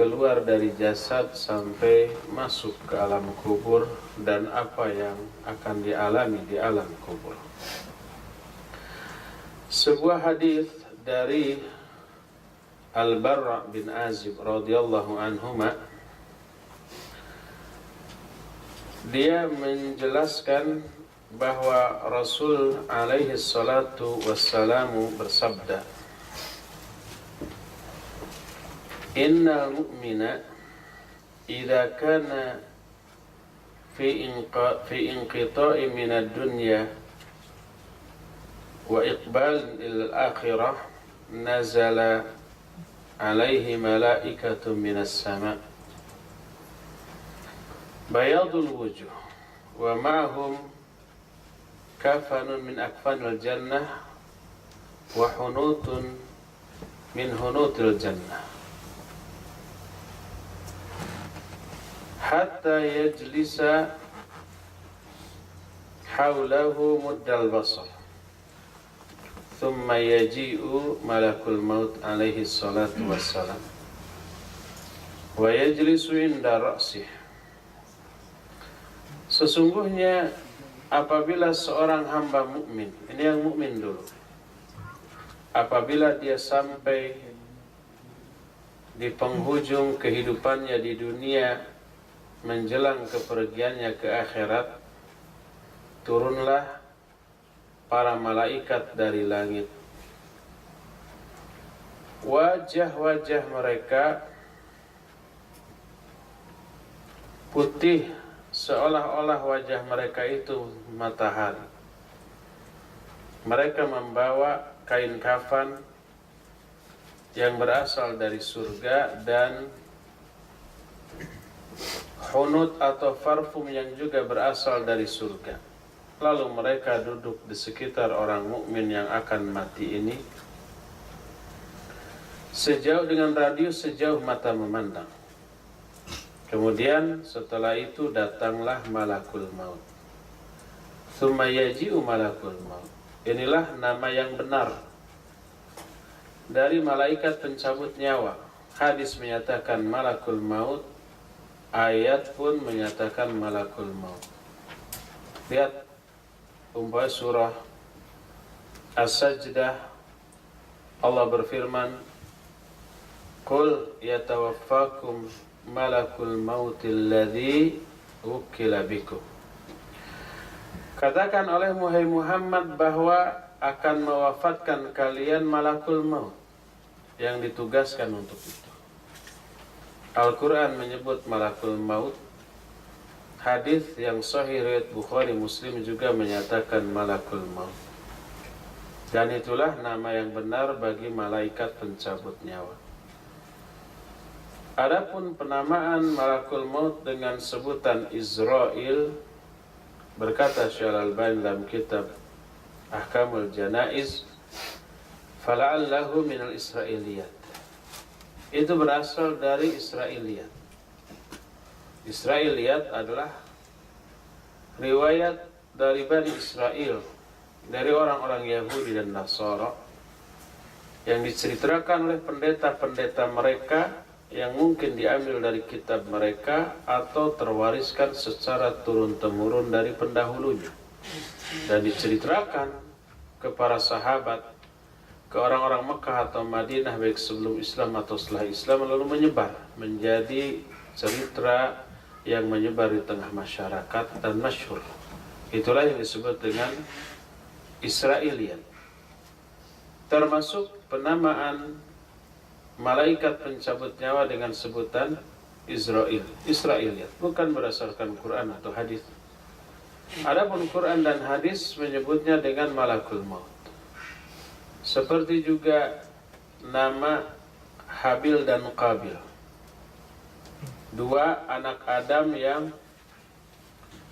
keluar dari jasad sampai masuk ke alam kubur dan apa yang akan dialami di alam kubur. Sebuah hadis dari Al-Barra bin Azib radhiyallahu anhuma, dia menjelaskan bahwa Rasul alaihi salatu wassalamu bersabda, innal mu'mina idza kana fi inqita'i minad dunya wa iqbal ila al-akhirah nazala alaihi malaikatun minas sama' bayadul wujuh wa ma'hum kafanun min akfanil jannah wa hunutun min hunutil jannah hatta yajlisa hawlahu muddal basar thumma yaji'u malakul maut alaihi salatu wassalam wa yajlisu inda ra'sih. Sesungguhnya apabila seorang hamba mukmin, ini yang mukmin dulu, apabila dia sampai di penghujung kehidupannya di dunia menjelang kepergiannya ke akhirat, turunlah para malaikat dari langit. Wajah-wajah mereka putih seolah-olah wajah mereka itu matahari. Mereka membawa kain kafan yang berasal dari surga dan hunut atau parfum yang juga berasal dari surga. Lalu mereka duduk di sekitar orang mukmin yang akan mati ini sejauh dengan radius sejauh mata memandang. Kemudian setelah itu datanglah malakul maut. Tsumma yaji'u malakul maut. Inilah nama yang benar dari malaikat pencabut nyawa. Hadis menyatakan malakul maut, ayat pun menyatakan malakul maut. Lihat umpama surah As-Sajdah, Allah berfirman, qul yatawaffakum malakul mautil ladzi wukila bikum. Katakan olehmu hai Muhammad bahwa akan mewafatkan kalian malakul maut yang ditugaskan untuk itu. Al-Quran menyebut malakul maut. Hadis yang sahih riwayat Bukhari Muslim juga menyatakan malakul maut. Dan itulah nama yang benar bagi malaikat pencabut nyawa. Adapun penamaan malakul maut dengan sebutan Izrail, berkata Syekh Al-Albani dalam kitab Ahkamul Janaiz, fala'allahu minal Israiliyat. Itu berasal dari Israiliyat. Israiliyat adalah riwayat dari Bani Israel, dari orang-orang Yahudi dan Nasara, yang diceritakan oleh pendeta-pendeta mereka, yang mungkin diambil dari kitab mereka atau terwariskan secara turun-temurun dari pendahulunya, dan diceritakan ke para sahabat, ke orang-orang Mekah atau Madinah baik sebelum Islam atau setelah Islam, lalu menyebar menjadi cerita yang menyebar di tengah masyarakat dan masyhur. Itulah yang disebut dengan Israiliyat. Termasuk penamaan malaikat pencabut nyawa dengan sebutan Israiliyat, bukan berdasarkan Quran atau hadis. Adapun Quran dan hadis menyebutnya dengan malakul maut. Seperti juga nama Habil dan Qabil, dua anak Adam yang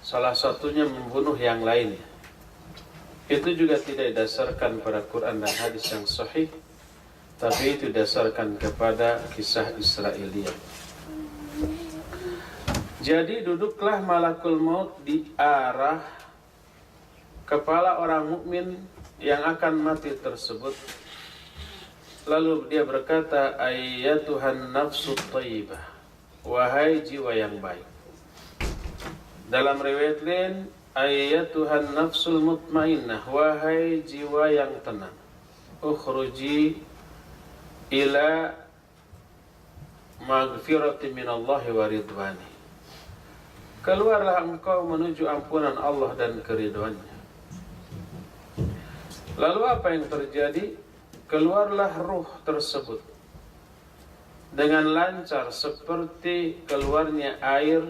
salah satunya membunuh yang lainnya. Itu juga tidak didasarkan pada Quran dan hadis yang sahih, tapi itu didasarkan kepada kisah Israiliyat. Jadi duduklah malakul maut di arah kepala orang mukmin yang akan mati tersebut, Lalu dia berkata, ayyatuhan nafsu thayyibah, wahai jiwa yang baik. Dalam riwayat lain, ayyatuhan nafsul mutmainnah, wahai jiwa yang tenang. Ukhruji ila maghfirati minallahi wa ridwani. Keluarlah engkau menuju ampunan Allah dan keridhaannya. Lalu apa yang terjadi? Keluarlah ruh tersebut dengan lancar seperti keluarnya air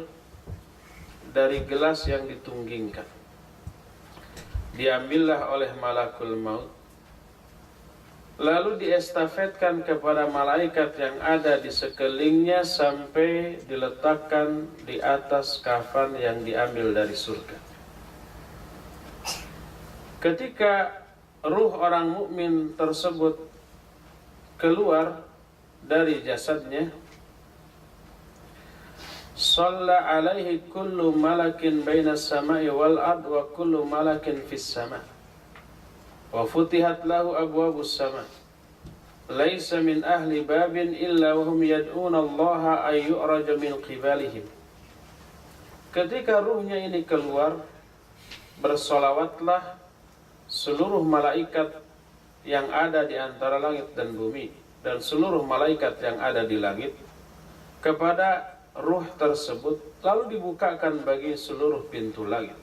dari gelas yang ditunggingkan. Diambillah oleh malakul maut, lalu diestafetkan kepada malaikat yang ada di sekelilingnya sampai diletakkan di atas kafan yang diambil dari surga. Ketika ruh orang mukmin tersebut keluar dari jasadnya, shalla alaihi kullu malakin baina samai wal ard wa kullu malakin fis sama wa futihat lahu abwabus sama laisa min ahli babin illa wa hum yad'una Allah ay yu'raja min qibalihim. Ketika ruhnya ini keluar, bersolawatlah seluruh malaikat yang ada di antara langit dan bumi dan seluruh malaikat yang ada di langit kepada ruh tersebut, lalu dibukakan bagi seluruh pintu langit.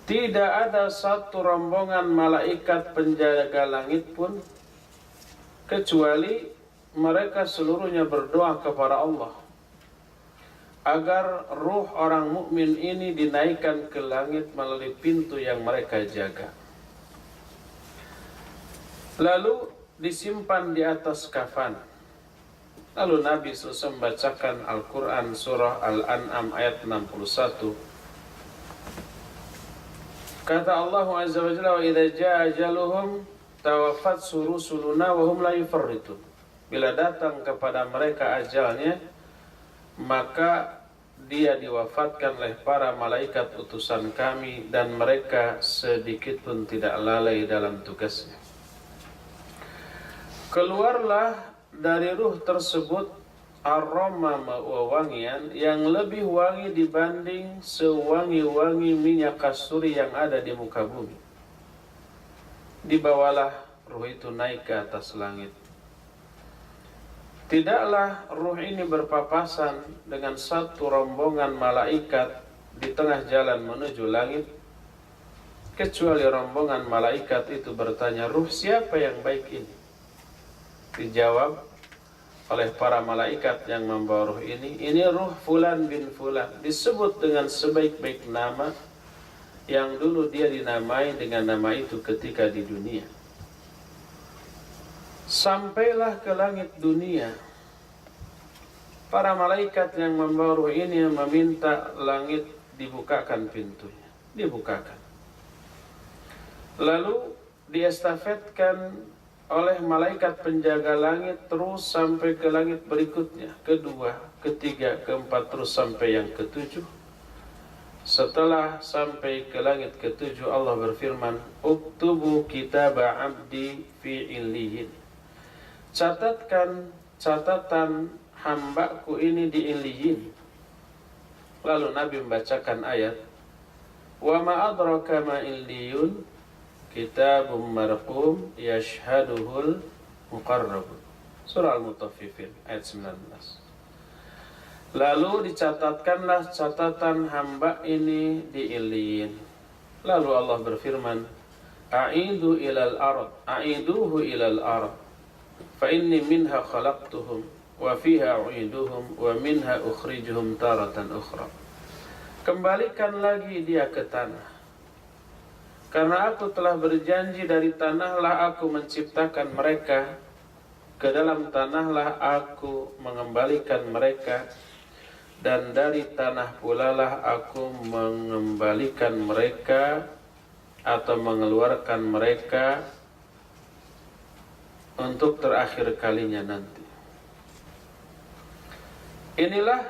Tidak ada satu rombongan malaikat penjaga langit pun kecuali mereka seluruhnya berdoa kepada Allah agar ruh orang mukmin ini dinaikkan ke langit melalui pintu yang mereka jaga. Lalu disimpan di atas kafan. Lalu Nabi SAW membacakan Al-Quran surah Al-An'am ayat 61. Kata Allah Azza wa Jalla, wa idza jaa ajaluhum tawaffat rusuluna wa hum la yufarritun. Bila datang kepada mereka ajalnya, maka dia diwafatkan oleh para malaikat utusan kami dan mereka sedikit pun tidak lalai dalam tugasnya. Keluarlah dari ruh tersebut aroma wangian yang lebih wangi dibanding sewangi-wangi minyak kasturi yang ada di muka bumi. Dibawalah ruh itu naik ke atas langit. Tidaklah ruh ini berpapasan dengan satu rombongan malaikat di tengah jalan menuju langit, kecuali rombongan malaikat itu bertanya, ruh siapa yang baik ini? Dijawab oleh para malaikat yang membawa ruh ini ruh Fulan bin Fulan, disebut dengan sebaik-baik nama yang dulu dia dinamai dengan nama itu ketika di dunia. Sampailah ke langit dunia. Para malaikat yang membawa ruh ini meminta langit dibukakan pintunya. Dibukakan. Lalu diestafetkan oleh malaikat penjaga langit terus sampai ke langit berikutnya. Kedua, ketiga, keempat, terus sampai yang ketujuh. Setelah sampai ke langit ketujuh, Allah berfirman, uktubu kitaba abdi fi illiyin. Catatkan catatan hambaku ini di illiyin. Lalu Nabi membacakan ayat, wa ma adraka ma illiyun, kitabum marqum yashhaduhul muqarrabun. Surah Al-Mutaffifin ayat 19. Lalu dicatatkanlah catatan hamba ini di illiyin. Lalu Allah berfirman, a'iduhu ilal ard fa inni minha khalaqtuhum wa fiha u'iduhum wa minha ukhrijuhum taratan ukhra. Kembalikan lagi dia ke tanah, karena aku telah berjanji dari tanahlah aku menciptakan mereka, ke dalam tanahlah aku mengembalikan mereka, dan dari tanah pula lah aku mengembalikan mereka atau mengeluarkan mereka untuk terakhir kalinya nanti. Inilah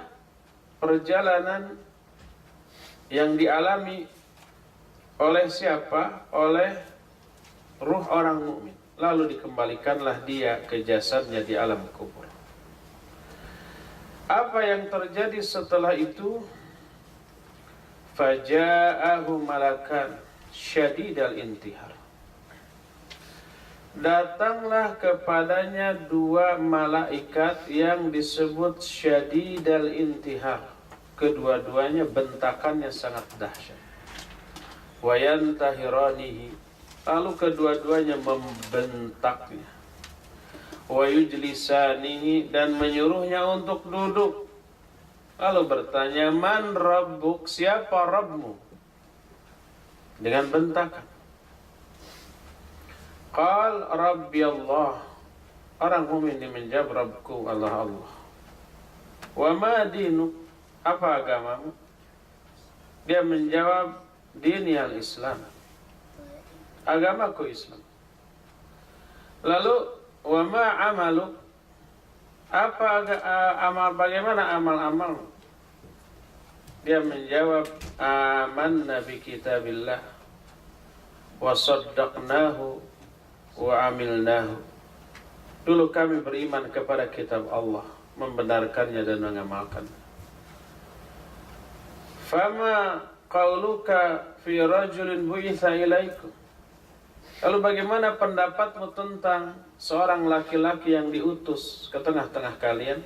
perjalanan yang dialami oleh siapa? Oleh ruh orang mukmin. lalu dikembalikanlah dia ke jasadnya di alam kubur. Apa yang terjadi setelah itu? Faja'ahu malakan syadidal intihar. Datanglah kepadanya dua malaikat yang disebut syadidal intihar. Kedua-duanya bentakannya sangat dahsyat. Wayantahiranihi, lalu kedua-duanya membentaknya. Wayujlisanihi, dan menyuruhnya untuk duduk. Lalu bertanya, man rabbuk, siapa Rabbmu? Dengan bentakan. Qal Rabbi Allah. Orang mukmin menjawab, Rabbku Allah Allah. Wa ma dinuk, apa agamamu? Dia menjawab, dini al-Islam, agamaku Islam. Lalu wa ma amaluk, apa amal, bagaimana amal-amalmu? Dia menjawab, amanna bi kitabillah wa saddaqnahu wa amilnahu. Dulu kami beriman kepada kitab Allah, membenarkannya dan mengamalkan. Fama qauluka fi rajulin bu'itha ilaikum. Lalu bagaimana pendapatmu tentang seorang laki-laki yang diutus ke tengah-tengah kalian?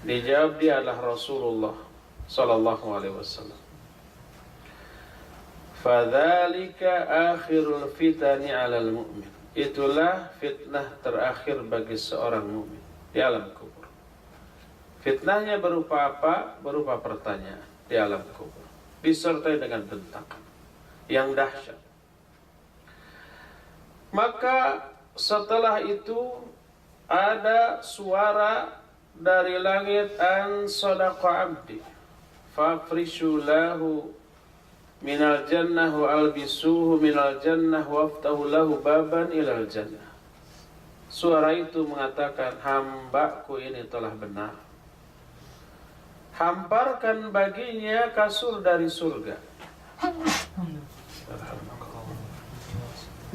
Dijawab, dia adalah Rasulullah sallallahu alaihi wasallam. Fadzalika akhirul fitani 'alal mu'min. Itulah fitnah terakhir bagi seorang mukmin di alam kubur. Fitnahnya berupa apa? Berupa pertanyaan di alam kubur, disertai dengan bentakan yang dahsyat. Maka setelah itu ada suara dari langit, an sadaqa abdi fafrishu lahu minal jannah wa albisuhu minal jannah waftahu lahu baban ilal jannah. Suara itu mengatakan, hambaku ini telah benar, hamparkan baginya kasur dari surga,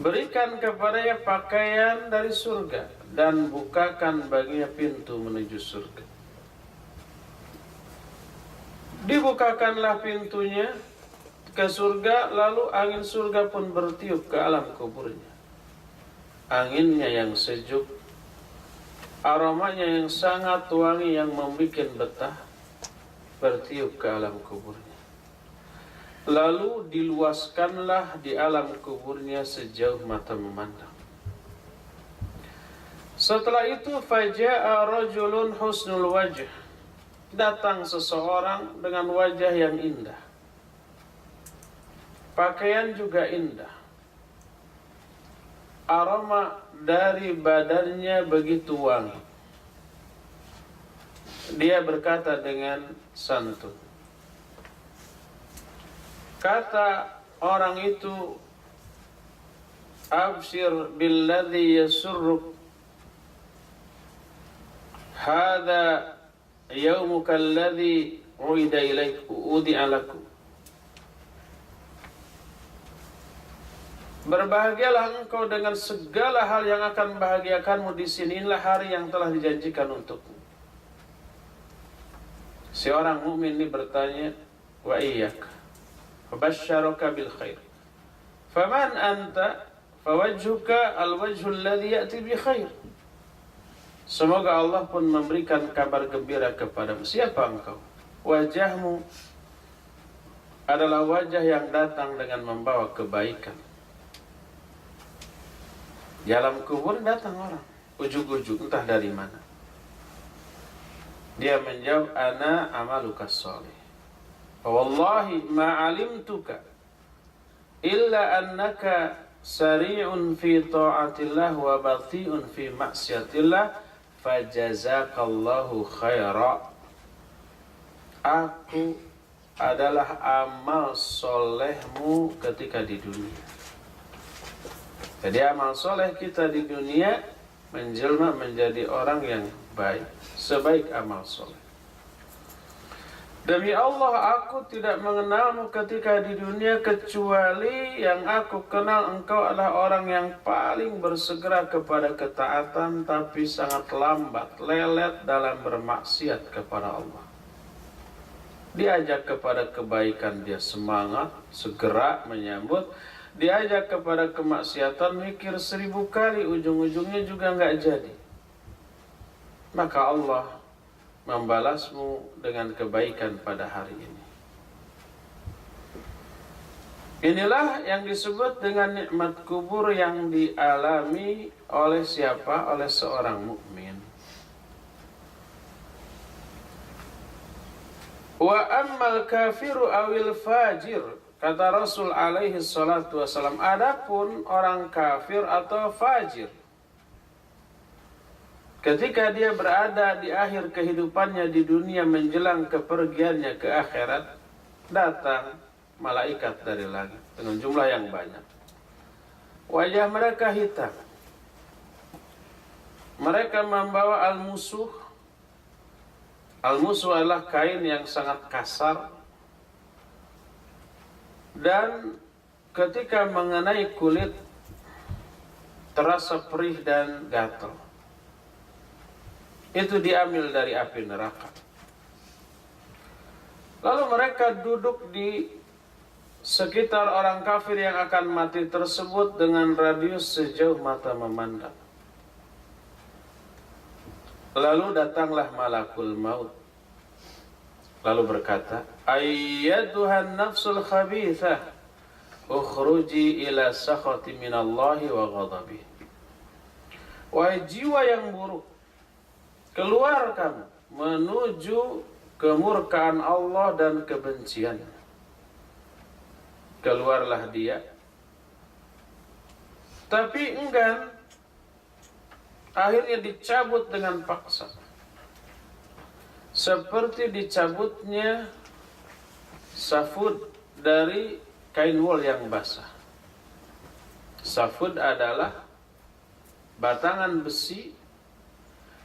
berikan kepadanya pakaian dari surga, dan bukakan baginya pintu menuju surga. Dibukakanlah pintunya ke surga, lalu angin surga pun bertiup ke alam kuburnya. Anginnya yang sejuk, aromanya yang sangat wangi yang membuat betah, bertiup ke alam kuburnya. Lalu diluaskanlah di alam kuburnya sejauh mata memandang. Setelah itu faja'a rajulun husnul wajh. Datang seseorang dengan wajah yang indah, pakaian juga indah, aroma dari badannya begitu wangi. Dia berkata dengan santun. Kata orang itu, abshir billadhi yasurruk, hadha yaumuka alladhi uida ilaik udi'a lakum. Berbahagialah engkau dengan segala hal yang akan membahagiakanmu di sini. Inilah hari yang telah dijanjikan untukmu. Seorang mukmin ini bertanya, wa iyyak, fabasyaraka bil khair. Faman anta? Fawajhuka al-wajhu alladhi ya'ti bi khair. Semoga Allah pun memberikan kabar gembira kepadamu. Siapa engkau? Wajahmu adalah wajah yang datang dengan membawa kebaikan. Di alam kubur datang orang, ujug-ujug entah dari mana. Dia menjawab, ana amaluka sholih. Wallahi ma alimtuka illa annaka sari'un fi ta'atillah wa bati'un fi maksiatillah, fajazakallahu khaira. Aku adalah amal solehmu ketika di dunia. Jadi amal soleh kita di dunia menjelma menjadi orang yang baik, sebaik amal soleh. Demi Allah, aku tidak mengenalmu ketika di dunia kecuali yang aku kenal engkau adalah orang yang paling bersegera kepada ketaatan tapi sangat lambat, lelet dalam bermaksiat kepada Allah. Diajak kepada kebaikan dia semangat, segera menyambut. Diajak kepada kemaksiatan mikir 1000 kali, ujung-ujungnya juga nggak jadi. Maka Allah membalasmu dengan kebaikan pada hari ini. Inilah yang disebut dengan nikmat kubur yang dialami oleh siapa? Oleh seorang mukmin. Wa ammal kafiru awil fajir, kata Rasul alaihi salatu wasalam, adapun orang kafir atau fajir, ketika dia berada di akhir kehidupannya di dunia menjelang kepergiannya ke akhirat, datang malaikat dari langit dengan jumlah yang banyak. Wajah mereka hitam. Mereka membawa al-musuh. Al-musuh adalah kain yang sangat kasar. Dan ketika mengenai kulit, terasa perih dan gatal. Itu diambil dari api neraka. Lalu mereka duduk di sekitar orang kafir yang akan mati tersebut dengan radius sejauh mata memandang. Lalu datanglah malakul maut. Lalu berkata, ayyatuhan nafsul khabithah, ukhruji ila sakhati minallahi wa ghadabih. Wahai jiwa yang buruk, keluar kamu menuju kemurkaan Allah dan kebenciannya. Keluarlah dia. Tapi enggan. Akhirnya dicabut dengan paksa. Seperti dicabutnya safud dari kain wol yang basah. Safud adalah batangan besi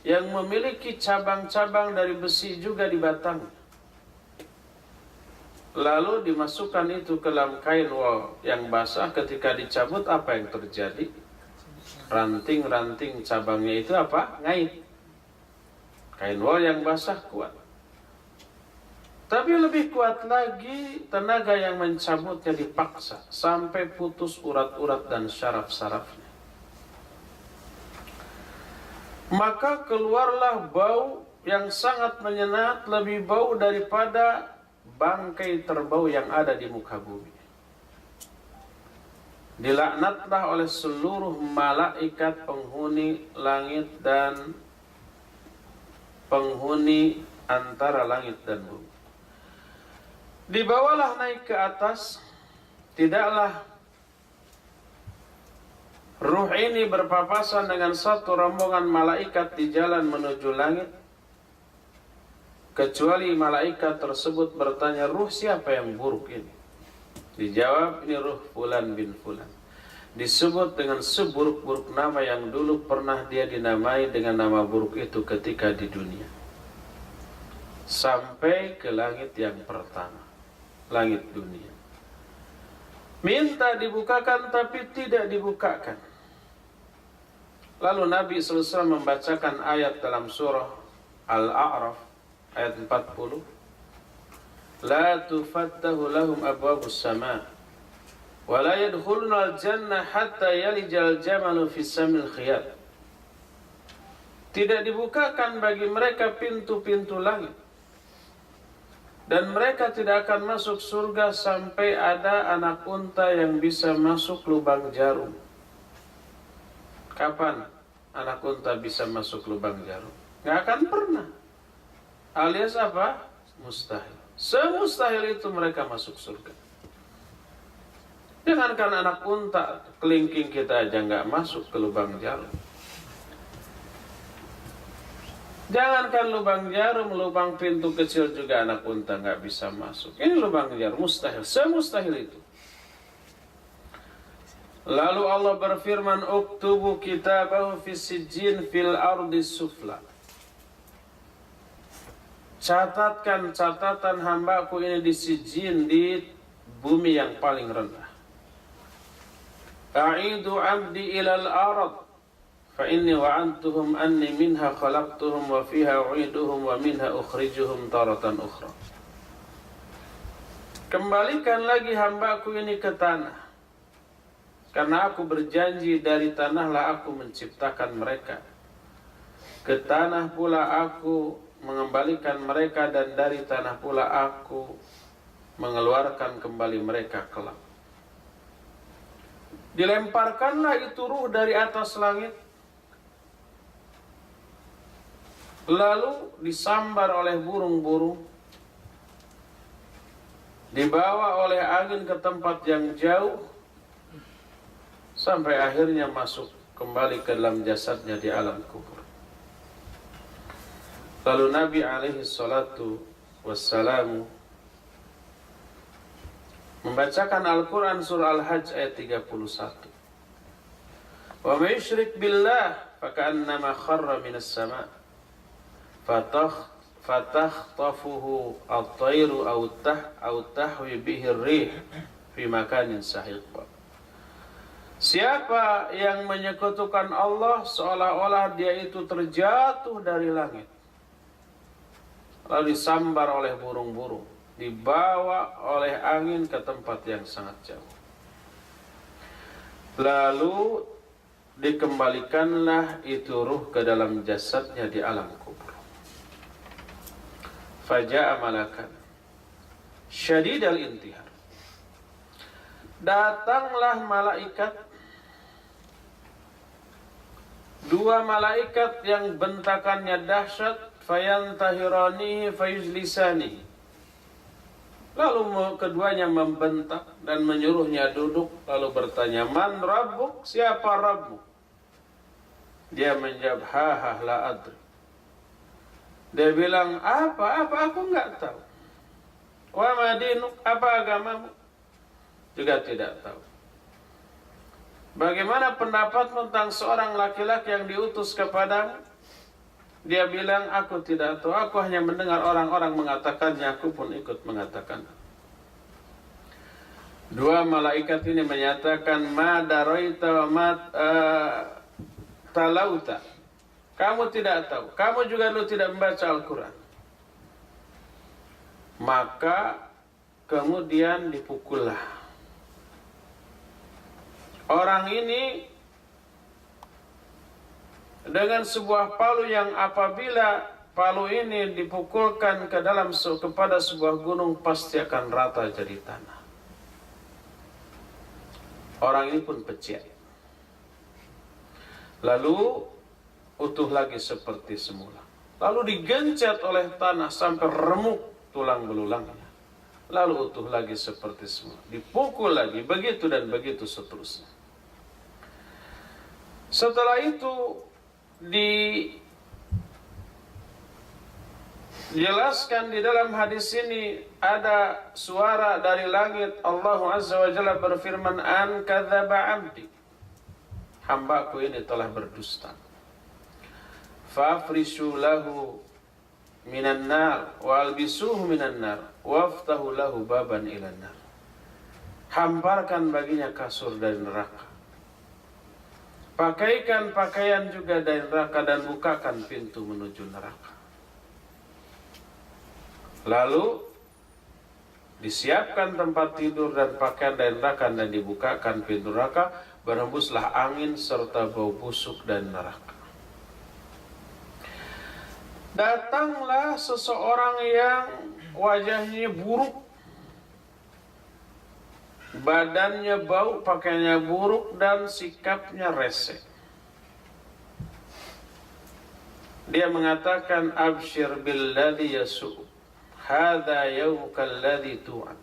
yang memiliki cabang-cabang dari besi juga di batang. Lalu dimasukkan itu ke dalam kain wol yang basah. Ketika dicabut, apa yang terjadi? Ranting-ranting cabangnya itu apa? Ngait. Kain wol yang basah kuat. Tapi lebih kuat lagi tenaga yang mencabutnya dipaksa sampai putus urat-urat dan syaraf-syarafnya. Maka keluarlah bau yang sangat menyengat, lebih bau daripada bangkai terbau yang ada di muka bumi. Dilaknatlah oleh seluruh malaikat penghuni langit dan penghuni antara langit dan bumi. Dibawalah naik ke atas, tidaklah ruh ini berpapasan dengan satu rombongan malaikat di jalan menuju langit, kecuali malaikat tersebut bertanya, ruh siapa yang buruk ini? Dijawab, ini ruh Fulan bin Fulan. Disebut dengan seburuk-buruk nama yang dulu pernah dia dinamai dengan nama buruk itu ketika di dunia. Sampai ke langit yang pertama, langit dunia. Minta dibukakan tapi tidak dibukakan. Lalu Nabi SAW membacakan ayat dalam surah Al-A'raf ayat 40. La tufattahu lahum abwabus sama' wa la yadkhuluna al-jannah hatta yalijal jamalu fis samil khiyat. Tidak dibukakan bagi mereka pintu-pintu langit, dan mereka tidak akan masuk surga sampai ada anak unta yang bisa masuk lubang jarum. Kapan anak unta bisa masuk lubang jarum? Nggak akan pernah. Alias apa? Mustahil. Semustahil itu mereka masuk surga. Jangankan anak unta, kelingking kita aja nggak masuk ke lubang jarum. Jangankan lubang jarum, lubang pintu kecil juga anak unta nggak bisa masuk. Ini lubang jarum, mustahil. Semustahil itu. Lalu Allah berfirman, uktubu kitabahu fis sijjin fil ardi sufla. catatkan catatan hambaku ini di sijin, di bumi yang paling rendah. A'idu 'abdi ilal ard fa inni wa'antuhum anni minha khalaqtuhum wa fiha u'iduhum wa minha ukhrijuhum taratan ukhra. Kembalikan lagi hambaku ini ke tanah, karena aku berjanji dari tanahlah aku menciptakan mereka. Ke tanah pula aku mengembalikan mereka, dan dari tanah pula aku mengeluarkan kembali mereka kelak. Dilemparkanlah itu ruh dari atas langit, lalu disambar oleh burung-burung, dibawa oleh angin ke tempat yang jauh, sampai akhirnya masuk kembali ke dalam jasadnya di alam kubur. Lalu Nabi alaihi salatu wassalamu membacakan Al-Quran surah Al-Hajj ayat 31. Wa may yushrik billah faka'annama kharra minas sama' fatakhtafuhu at-tayru aw tahwi bihi ar-rih fi makanin sahiq. Siapa yang menyekutukan Allah seolah-olah dia itu terjatuh dari langit, lalu disambar oleh burung-burung, dibawa oleh angin ke tempat yang sangat jauh, lalu dikembalikanlah itu ruh ke dalam jasadnya di alam kubur. Faja'a malakan syadidal intihar, datanglah malaikat, dua malaikat yang bentakannya dahsyat, fayantahiranihi fayujlisani, lalu keduanya membentak dan menyuruhnya duduk, lalu bertanya, man rabbuk, siapa Rabbmu? Dia menjawab, ha la adri. Dia bilang, apa aku enggak tahu. Wa madinuk, apa agamamu? Juga tidak tahu. Bagaimana pendapatmu tentang seorang laki-laki yang diutus kepadamu? Dia bilang, aku tidak tahu, aku hanya mendengar orang-orang mengatakannya, aku pun ikut mengatakan. Dua malaikat ini menyatakan, ma daraita wa ma talauta. Kamu tidak tahu, kamu juga dulu tidak membaca Al-Quran. Maka kemudian dipukullah orang ini dengan sebuah palu, yang apabila palu ini dipukulkan ke dalam kepada sebuah gunung, pasti akan rata jadi tanah. Orang ini pun pecah, lalu utuh lagi seperti semula, lalu digencet oleh tanah sampai remuk tulang belulangnya, lalu utuh lagi seperti semula, dipukul lagi, begitu dan begitu seterusnya. Setelah itu dijelaskan di dalam hadis ini, ada suara dari langit, Allah Azza wa Jalla berfirman, an kadzaba abdi, hambaku ini telah berdusta. Fafrishu lahu minan nar wa albisuhu minan nar waftahu lahu baban ilan nar. Hamparkan baginya kasur dari neraka, pakaikan pakaian juga dari neraka, dan bukakan pintu menuju neraka. Lalu disiapkan tempat tidur dan pakaian dari neraka, dan dibukakan pintu neraka, berhembuslah angin serta bau busuk dari neraka. Datanglah seseorang yang wajahnya buruk, badannya bau, pakaiannya buruk, dan sikapnya rese. Dia mengatakan, abshir billadhi yasu', hadha yawmuka alladhi tu'ad.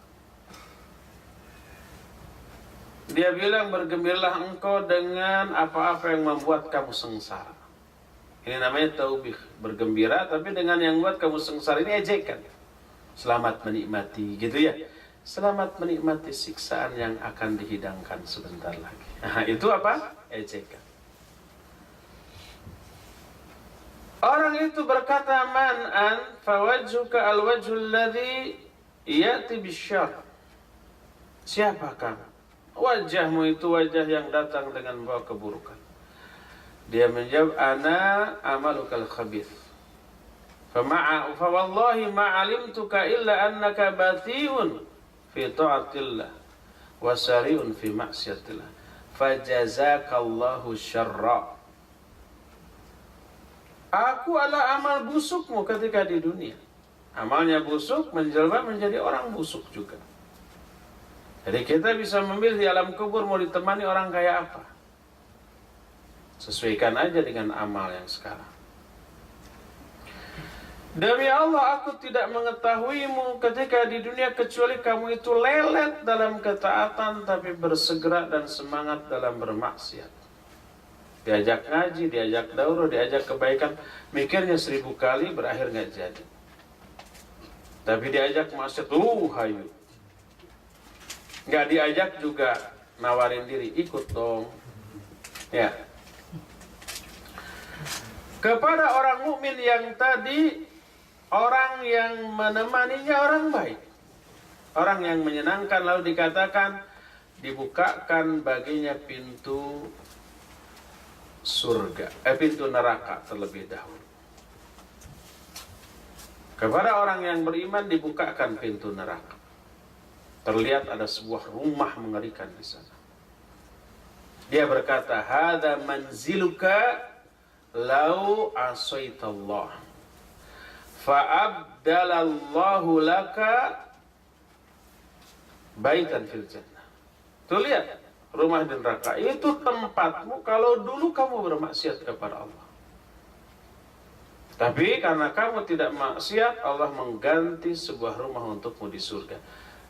Dia bilang, bergembiralah engkau dengan apa-apa yang membuat kamu sengsara. Ini namanya taubih, bergembira, tapi dengan yang membuat kamu sengsara ini ejekan. Selamat menikmati, gitu ya. Selamat menikmati siksaan yang akan dihidangkan sebentar lagi. Nah, itu apa? Ejekan. Orang itu berkata, man an fawajhuka alwajhul ladzi ya'ti bisyarr. Siapa kamu? Wajahmu itu wajah yang datang dengan membawa keburukan. Dia menjawab, ana amalukal khabith. Fa wallahi ma 'alimtuka illa annaka bathi'un fi ta'atillah wa sari'un fi ma'siyatillah. Fajazakallahu syarra. Aku adalah amal busukmu ketika di dunia. Amalnya busuk menjelma menjadi orang busuk juga. Jadi kita bisa memilih di alam kubur mau ditemani orang kayak apa. Sesuaikan aja dengan amal yang sekarang. Demi Allah, aku tidak mengetahuimu ketika di dunia kecuali kamu itu lelet dalam ketaatan tapi bersegera dan semangat dalam bermaksiat. Diajak ngaji, diajak daurah, diajak kebaikan, mikirnya 1000 kali, berakhir nggak jadi. Tapi diajak maksiat, hayu. Nggak diajak juga nawarin diri, ikut dong. Ya. Kepada orang mukmin yang tadi, orang yang menemaninya orang baik, orang yang menyenangkan, lalu dikatakan dibukakan baginya pintu surga, pintu neraka terlebih dahulu. Kepada orang yang beriman dibukakan pintu neraka. Terlihat ada sebuah rumah mengerikan di sana. Dia berkata, "Hadza manziluka lau asaitallah. Fa'abdalallahu laka baitan fil jannah." Tuh lihat, rumah di neraka itu tempatmu kalau dulu kamu bermaksiat kepada Allah. Tapi karena kamu tidak maksiat, Allah mengganti sebuah rumah untukmu di surga.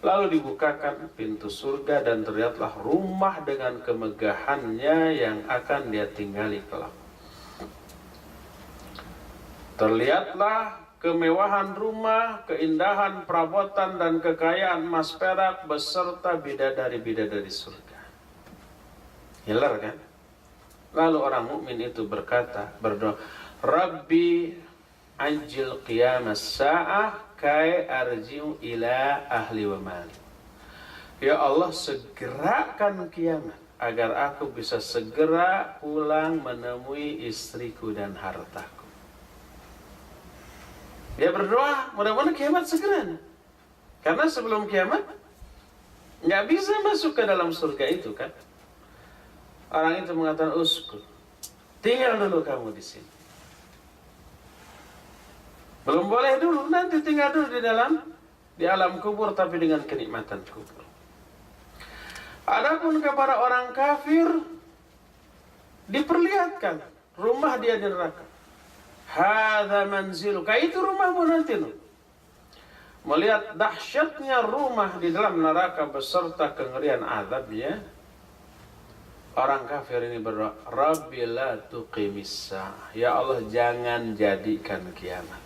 Lalu dibukakan pintu surga dan terlihatlah rumah dengan kemegahannya yang akan dia tinggali kelak. Terlihatlah kemewahan rumah, keindahan perabotan dan kekayaan emas perak beserta bidadari-bidadari surga. Hilar kan? Lalu orang mukmin itu berdoa, Rabbi ajil qiyamas sa'ah kai arji'u ila ahli wa mali. Ya Allah, segerakan kiamat agar aku bisa segera pulang menemui istriku dan hartaku. Dia berdoa, mudah-mudahan kiamat segera. Karena sebelum kiamat nggak bisa masuk ke dalam surga itu kan. Orang itu mengatakan, uskun, tinggal dulu kamu di sini. Belum boleh dulu, nanti tinggal dulu di alam kubur tapi dengan kenikmatan kubur. Adapun kepada orang kafir diperlihatkan rumah dia di neraka. Hadza manziluka, itu rumahmu nanti loh. Melihat dahsyatnya rumah di dalam neraka beserta kengerian azabnya, orang kafir ini berdoa, Rabbi la tuqimis sa'ah. Ya Allah, jangan jadikan kiamat.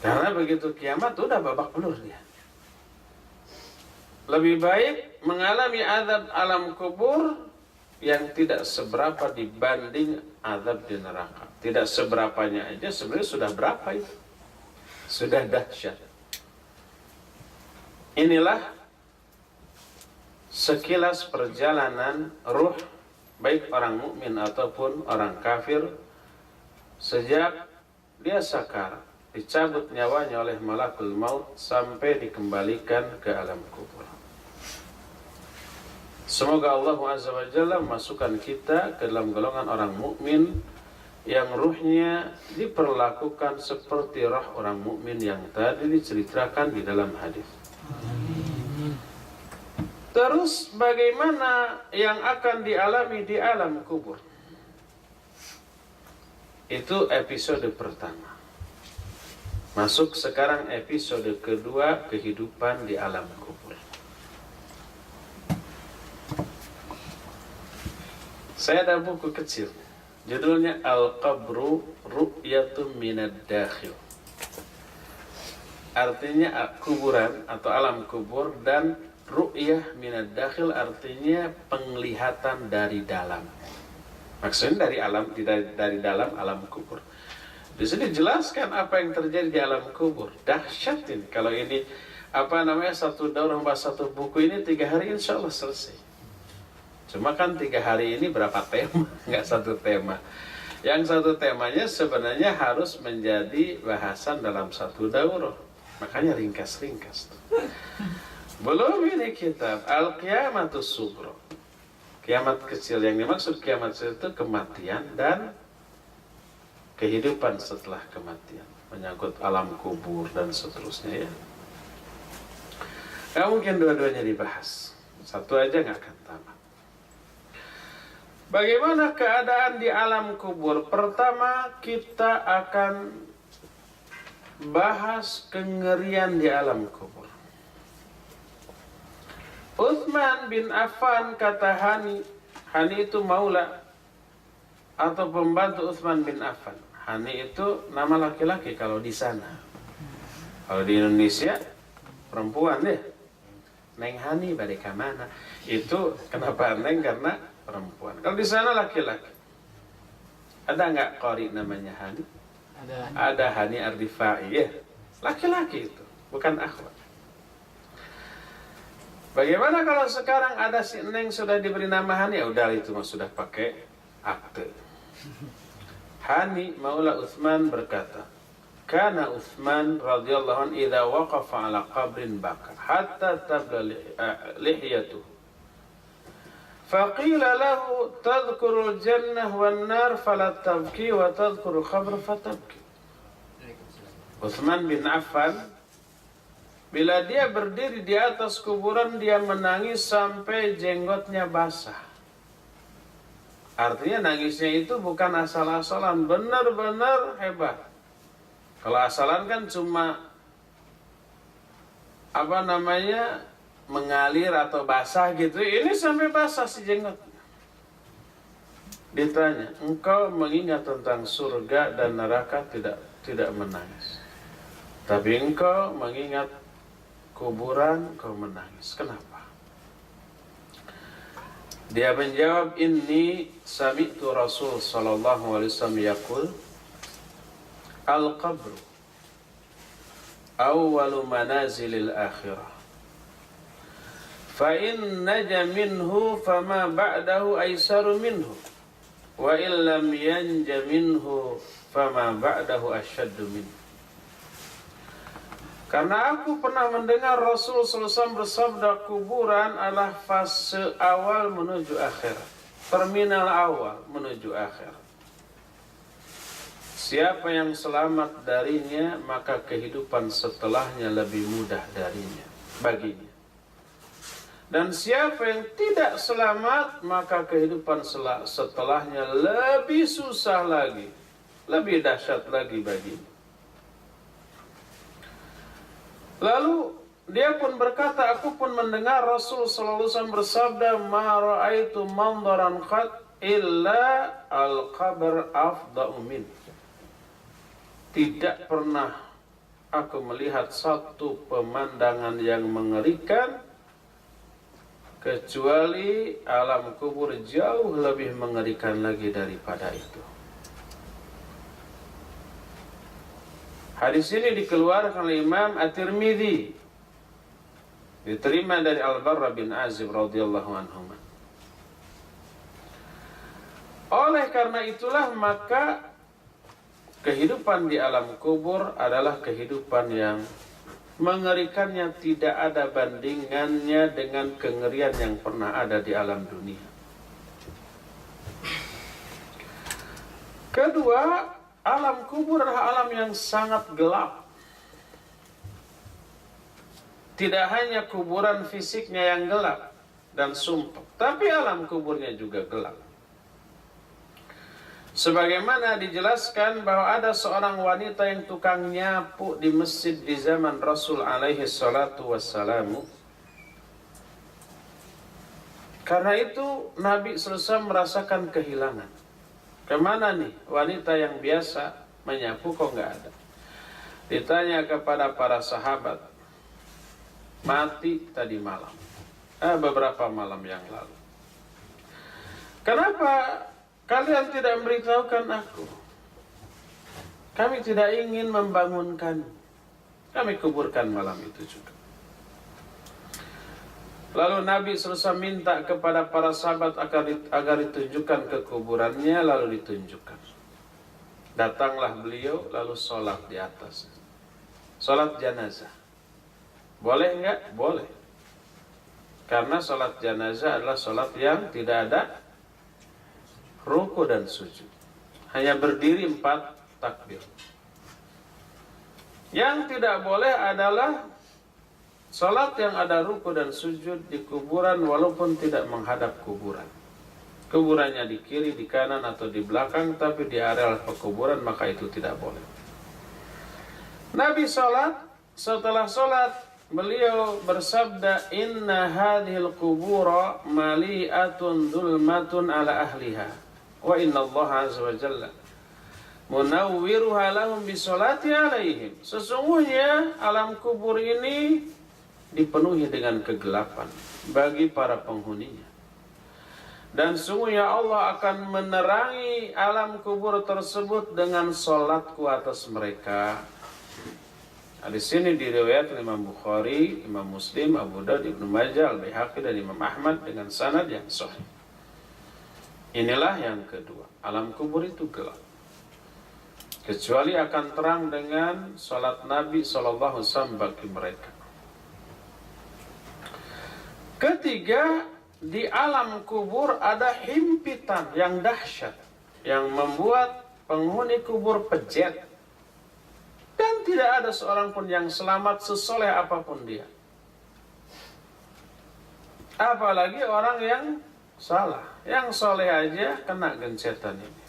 Karena begitu kiamat udah babak belur dia. Lebih baik mengalami azab alam kubur yang tidak seberapa dibanding azab di neraka. Tidak seberapanya aja sebenarnya sudah berapa itu. Sudah dahsyat. Inilah sekilas perjalanan ruh baik orang mukmin ataupun orang kafir sejak dia sakar, dicabut nyawanya oleh malakul maut sampai dikembalikan ke alam kubur. Semoga Allah Azza wa Jalla memasukkan kita ke dalam golongan orang mukmin yang ruhnya diperlakukan seperti roh orang mukmin yang tadi diceritakan di dalam hadis. Terus bagaimana yang akan dialami di alam kubur? Itu episode pertama. Masuk sekarang episode kedua, kehidupan di alam kubur. Saya ada buku kecil, judulnya Al-Qabru Ru'yatun Minad Dakhil. Artinya kuburan atau alam kubur, dan Ru'yah Minad Dakhil artinya penglihatan dari dalam. Maksudnya dari dalam alam kubur. Di sini jelaskan apa yang terjadi di alam kubur. Dahsyat ini. Kalau ini satu daurah satu buku ini 3 hari insya Allah selesai. Cuma kan 3 hari ini berapa tema? Nggak satu tema. Yang satu temanya sebenarnya harus menjadi bahasan dalam satu daurah. Makanya ringkas-ringkas. Belum ini kitab Al-Qiyamatus Sughra. Kiamat kecil. Yang dimaksud kiamat kecil itu kematian dan kehidupan setelah kematian, menyangkut alam kubur dan seterusnya ya. Nggak mungkin dua-duanya dibahas, satu aja nggak akan tamat. Bagaimana keadaan di alam kubur? Pertama kita akan bahas kengerian di alam kubur. Utsman bin Affan kata Hani itu maula atau pembantu Utsman bin Affan. Hani itu nama laki-laki kalau di sana. Kalau di Indonesia perempuan deh. Neng Hani balik ke mana? Itu kenapa Neng? Karena perempuan. Kalau di sana laki-laki. Ada nggak qori namanya Hani? Ada Hani Ar-Rifai ya. Laki-laki itu, bukan akhwat. Bagaimana kalau sekarang ada si Neng sudah diberi nama Hani? Ya udah itu mah sudah pakai akte. Hani maula Utsman berkata, "Kana Utsman radhiyallahu anhu idza waqafa ala qabrin baka hatta tabla lihiyatuhu. Faqila lahu tadhkuru al-jannah wan-nar fala tabki wa tadhkuru qabr fatabki." Utsman bin Affan bila dia berdiri di atas kuburan dia menangis sampai jenggotnya basah. Artinya nangisnya itu bukan asal-asalan, benar-benar hebat. Kalau asalan kan cuma mengalir atau basah gitu. Ini sampai basah si jenggot. Ditanya, engkau mengingat tentang surga dan neraka tidak menangis. Tapi engkau mengingat kuburan, kau menangis. Kenapa? Dia menjawab, inni sami'tu Rasul sallallahu alaihi wasallam yaqul al-qabru awwalu manazilil akhirah. Fa in naja minhu fama ba'dahu aisaru minhu wa in lam yanja minhu fama ba'dahu asyaddu minhu. Karena aku pernah mendengar Rasul SAW bersabda, kuburan adalah fase awal menuju akhirat, terminal awal menuju akhirat. Siapa yang selamat darinya, maka kehidupan setelahnya lebih mudah baginya. Dan siapa yang tidak selamat, maka kehidupan setelahnya lebih susah lagi, lebih dahsyat lagi baginya. Lalu dia pun berkata, aku pun mendengar Rasul sallallahu alaihi wasallam bersabda, ma ra'aitu mandaran qad illa al-qabr afda'u min. Tidak pernah aku melihat satu pemandangan yang mengerikan kecuali alam kubur jauh lebih mengerikan lagi daripada itu. Hadis ini dikeluarkan oleh Imam At-Tirmidzi, diterima dari Al-Barra bin Azib radhiyallahu anhu. Oleh karena itulah maka kehidupan di alam kubur adalah kehidupan yang mengerikannya tidak ada bandingannya dengan kengerian yang pernah ada di alam dunia. Kedua, alam kubur adalah alam yang sangat gelap. Tidak hanya kuburan fisiknya yang gelap dan sumpek, tapi alam kuburnya juga gelap. Sebagaimana dijelaskan bahwa ada seorang wanita yang tukang nyapu di masjid di zaman Rasul alaihi salatu wassalamu. Karena itu Nabi SAW merasakan kehilangan. Kemana nih wanita yang biasa menyapu kok nggak ada? Ditanya kepada para sahabat, mati tadi malam, beberapa malam yang lalu. Kenapa kalian tidak memberitahukan aku. Kami tidak ingin membangunkan. Kami kuburkan malam itu juga. Lalu Nabi SAW minta kepada para sahabat agar ditunjukkan ke kuburannya, lalu ditunjukkan. Datanglah beliau, lalu sholat di atas. Sholat janazah. Boleh enggak? Boleh. Karena sholat janazah adalah sholat yang tidak ada ruku dan sujud. Hanya berdiri 4 takbir. Yang tidak boleh adalah salat yang ada ruku dan sujud di kuburan walaupun tidak menghadap kuburan. Kuburannya di kiri, di kanan atau di belakang, tapi di areal pekuburan, maka itu tidak boleh. Nabi salat, setelah salat beliau bersabda, "Inna hadhil qubura mali'atun dhulmatun ala ahliha, wa inna Allah azza wa jalla munawwiruha lahum bisolati alaihim." Sesungguhnya alam kubur ini dipenuhi dengan kegelapan bagi para penghuninya, dan sungguhnya Allah akan menerangi alam kubur tersebut dengan solatku atas mereka. Di sini diriwayatkan Imam Bukhari, Imam Muslim, Abu Daud, Ibnu Majah, Al-Baihaqi dan Imam Ahmad dengan sanad yang sahih. Inilah yang kedua, alam kubur itu gelap, kecuali akan terang dengan salat Nabi SAW bagi mereka. Ketiga, di alam kubur ada himpitan yang dahsyat, yang membuat penghuni kubur pejet, dan tidak ada seorang pun yang selamat sesoleh apapun dia. Apalagi orang yang salah, yang soleh aja kena gencetan ini.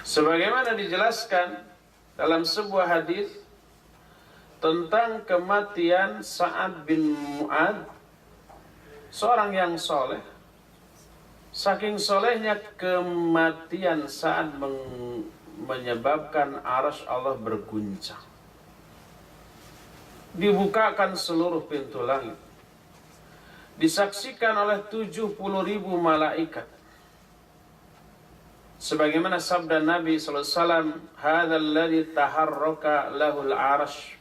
Sebagaimana dijelaskan dalam sebuah hadis tentang kematian Sa'ad bin Mu'ad, seorang yang soleh. Saking solehnya kematian Sa'ad menyebabkan arasy Allah berguncang. Dibukakan seluruh pintu langit, disaksikan oleh 70.000 malaikat. Sebagaimana sabda Nabi SAW, "Hadzal ladzi taharraka lahul arasy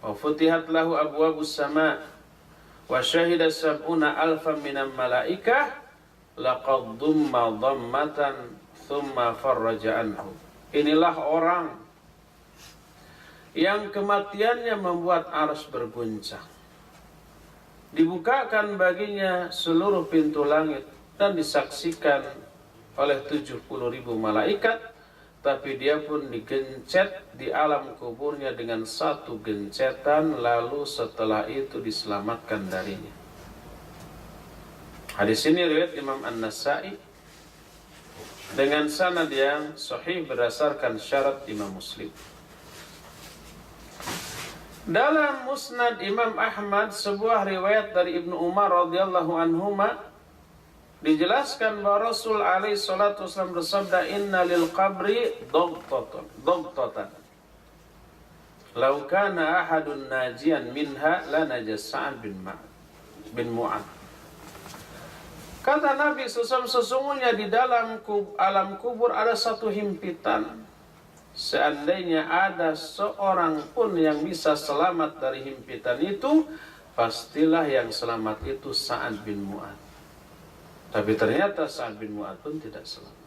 wa futihat lahu abwabus sama wa syahida sab'una alfan minal malaikah laqad dhamma dhammatan thumma farraja anhu." Inilah orang yang kematiannya membuat arasy berguncang. Dibukakan baginya seluruh pintu langit dan disaksikan oleh 70.000 malaikat, tapi dia pun digencet di alam kuburnya dengan satu gencetan, lalu setelah itu diselamatkan darinya. Hadis ini riwayat Imam An-Nasa'i dengan sanad yang sahih berdasarkan syarat Imam Muslim. Dalam Musnad Imam Ahmad, sebuah riwayat dari Ibnu Umar radhiyallahu anhuma, dijelaskan bahwa Rasul alaihi salatu wasallam bersabda, "Inna lil qabri daghtatan law kana ahadun najian minha la najas Sa'ad bin Mu'ad." Kata Nabi SAW, sesungguhnya di dalam alam kubur ada satu himpitan. Seandainya ada seorang pun yang bisa selamat dari himpitan itu, pastilah yang selamat itu Sa'ad bin Mu'ad. Tapi ternyata Sa'ad bin Mu'ad pun tidak selamat.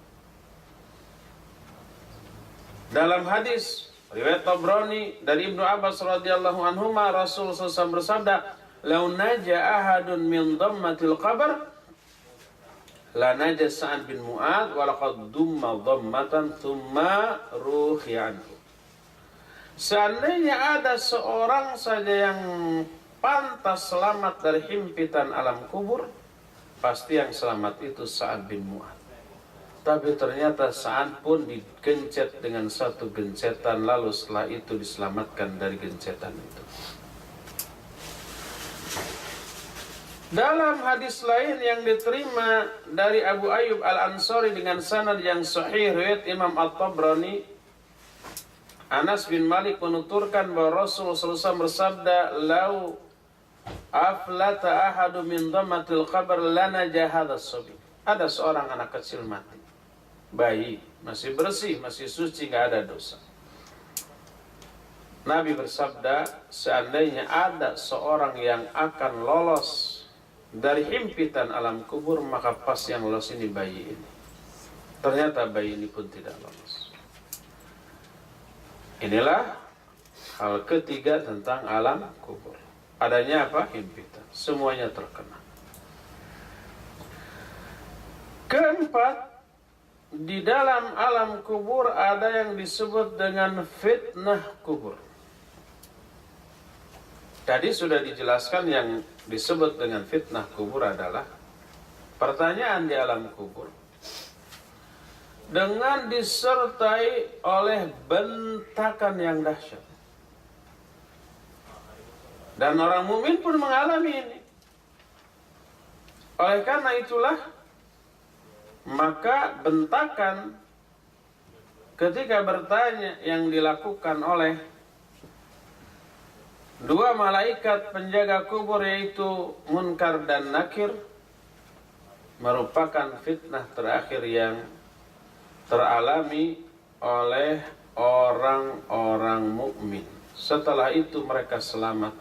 Dalam hadis riwayat Tabrani dari Ibnu Abbas radhiyallahu anhuma, Rasul SAW bersabda, "Lau naja ahadun min dhammatil qabr la naja Sa'ad bin Mu'ad wa laqad dumma dhammatan thumma ruhi anhu." Seandainya ada seorang saja yang pantas selamat dari himpitan alam kubur, pasti yang selamat itu Sa'ad bin Mu'ad. Tapi ternyata Sa'ad pun digencet dengan satu gencetan, lalu setelah itu diselamatkan dari gencetan itu. Dalam hadis lain yang diterima dari Abu Ayyub Al-Ansari dengan sanad yang sahih riwayat Imam At-Tabrani, Anas bin Malik menuturkan bahwa Rasulullah SAW bersabda, "Lau aflata ahadu min dhammatil qabr lana jahadha as-sabi." ada seorang anak kecil mati, bayi, masih bersih, masih suci, nggak ada dosa. Nabi bersabda, seandainya ada seorang yang akan lolos dari himpitan alam kubur, maka pas yang lolos ini bayi ini. Ternyata bayi ini pun tidak lolos. Inilah hal ketiga tentang alam kubur. Adanya apa? Himpitan. Semuanya terkena. Keempat, di dalam alam kubur ada yang disebut dengan fitnah kubur. Tadi sudah dijelaskan yang disebut dengan fitnah kubur adalah pertanyaan di alam kubur dengan disertai oleh bentakan yang dahsyat. Dan orang mukmin pun mengalami ini. Oleh karena itulah, maka bentakan ketika bertanya yang dilakukan oleh dua malaikat penjaga kubur, yaitu Munkar dan Nakir, merupakan fitnah terakhir yang teralami oleh orang-orang mukmin. Setelah itu mereka selamat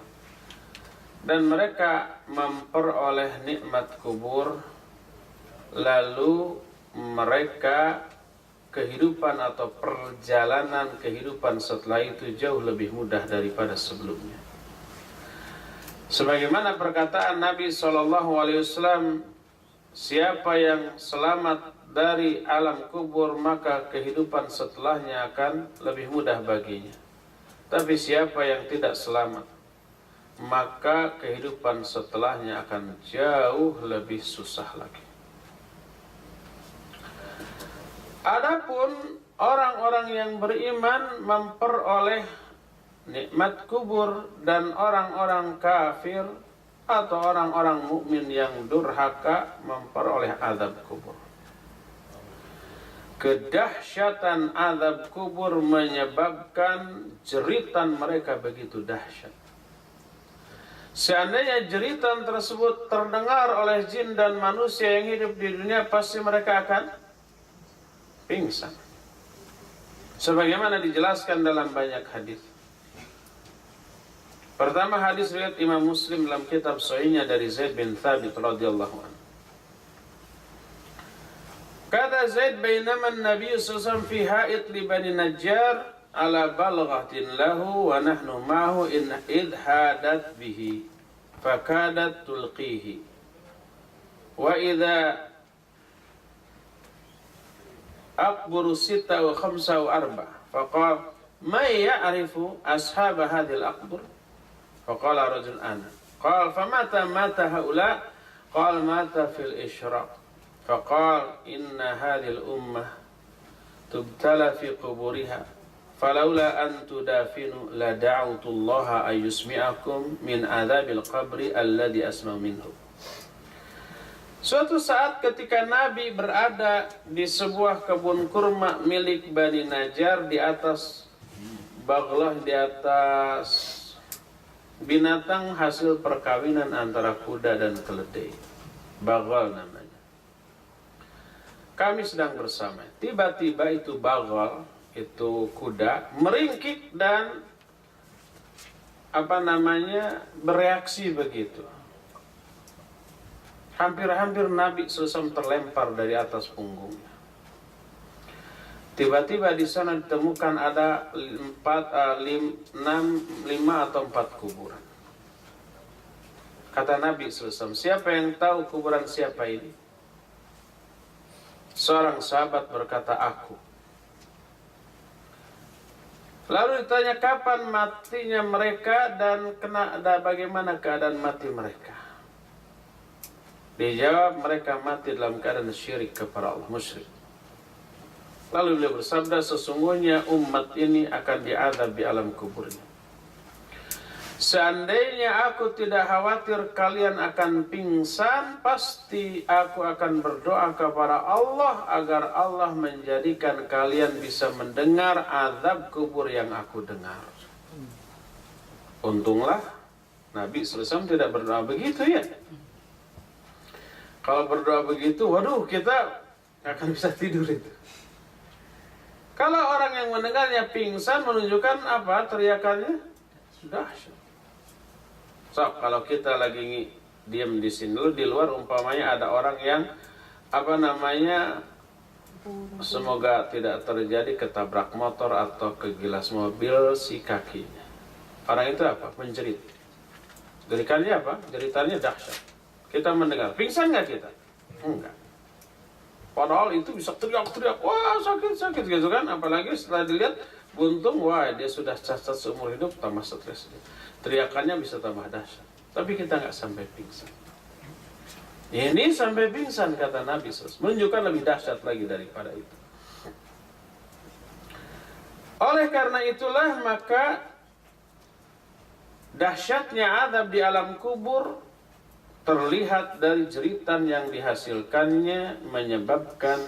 dan mereka memperoleh nikmat kubur, lalu mereka kehidupan atau perjalanan kehidupan setelah itu jauh lebih mudah daripada sebelumnya. Sebagaimana perkataan Nabi SAW, siapa yang selamat dari alam kubur maka kehidupan setelahnya akan lebih mudah baginya. Tapi siapa yang tidak selamat, maka kehidupan setelahnya akan jauh lebih susah lagi. Adapun orang-orang yang beriman memperoleh nikmat kubur, dan orang-orang kafir atau orang-orang mukmin yang durhaka memperoleh azab kubur. Kedahsyatan azab kubur menyebabkan jeritan mereka begitu dahsyat. Seandainya jeritan tersebut terdengar oleh jin dan manusia yang hidup di dunia, pasti mereka akan pingsan. Sebagaimana dijelaskan dalam banyak hadis. Pertama, hadis riwayat Imam Muslim dalam kitab Sahihnya dari Zaid bin Thabit radhiyallahu anhu. Kata Zaid, bainama an-nabiy sallallahu alaihi wasallam fi ha'it li Bani Najjar ala balghatin lahu wa nahnu ma'ahu idh hadat bihi fakadat tulqihi wa idha aqburu 6 wa 5 wa 4 faqala ma ya'rifu ashab hadhihi al-aqbur faqala rajul ana qala famata mata haula qala mata fil ishraq faqala inna hadhihi al-ummah tubtala fi quburiha falaula an tudafinu la da'utullaha ay yusmi'akum min adzabil qabri alladhi asma minhu. Suatu saat ketika Nabi berada di sebuah kebun kurma milik Bani Najjar, di atas baglah, di atas binatang hasil perkawinan antara kuda dan keledai, bagal namanya. Kami sedang bersama, tiba-tiba itu bagal, itu kuda meringkik dan bereaksi begitu. Hampir-hampir Nabi SAW terlempar dari atas punggungnya. Tiba-tiba di sana ditemukan ada 5 atau 4 kuburan. Kata Nabi SAW, siapa yang tahu kuburan siapa ini? Seorang sahabat berkata, aku. Lalu ditanya kapan matinya mereka dan bagaimana keadaan mati mereka. Dijawab, mereka mati dalam keadaan syirik kepada Allah, musyrik. Lalu beliau bersabda, sesungguhnya umat ini akan diazab di alam kuburnya. Seandainya aku tidak khawatir kalian akan pingsan, pasti aku akan berdoa kepada Allah agar Allah menjadikan kalian bisa mendengar azab kubur yang aku dengar. Untunglah Nabi SAW tidak berdoa begitu ya. Kalau berdoa begitu, waduh, kita nggak akan bisa tidur itu. Kalau orang yang mendengarnya pingsan, menunjukkan apa teriakannya? Dahsyat. So, kalau kita lagi diam di sini, lalu di luar umpamanya ada orang yang apa namanya, semoga tidak terjadi ketabrak motor atau ke gilas mobil si kakinya. Orang itu apa? Menjerit. Jeritannya apa? Jeritannya dahsyat. Kita mendengar. Pingsan nggak kita? Enggak. Padahal itu bisa teriak-teriak, wah sakit gitu kan. Apalagi setelah dilihat buntung, wah dia sudah cacat seumur hidup, tambah stres. Teriakannya bisa tambah dahsyat. Tapi kita nggak sampai pingsan. Ini sampai pingsan kata Nabi SAW. Menunjukkan lebih dahsyat lagi daripada itu. Oleh karena itulah maka dahsyatnya azab di alam kubur terlihat dari jeritan yang dihasilkannya, menyebabkan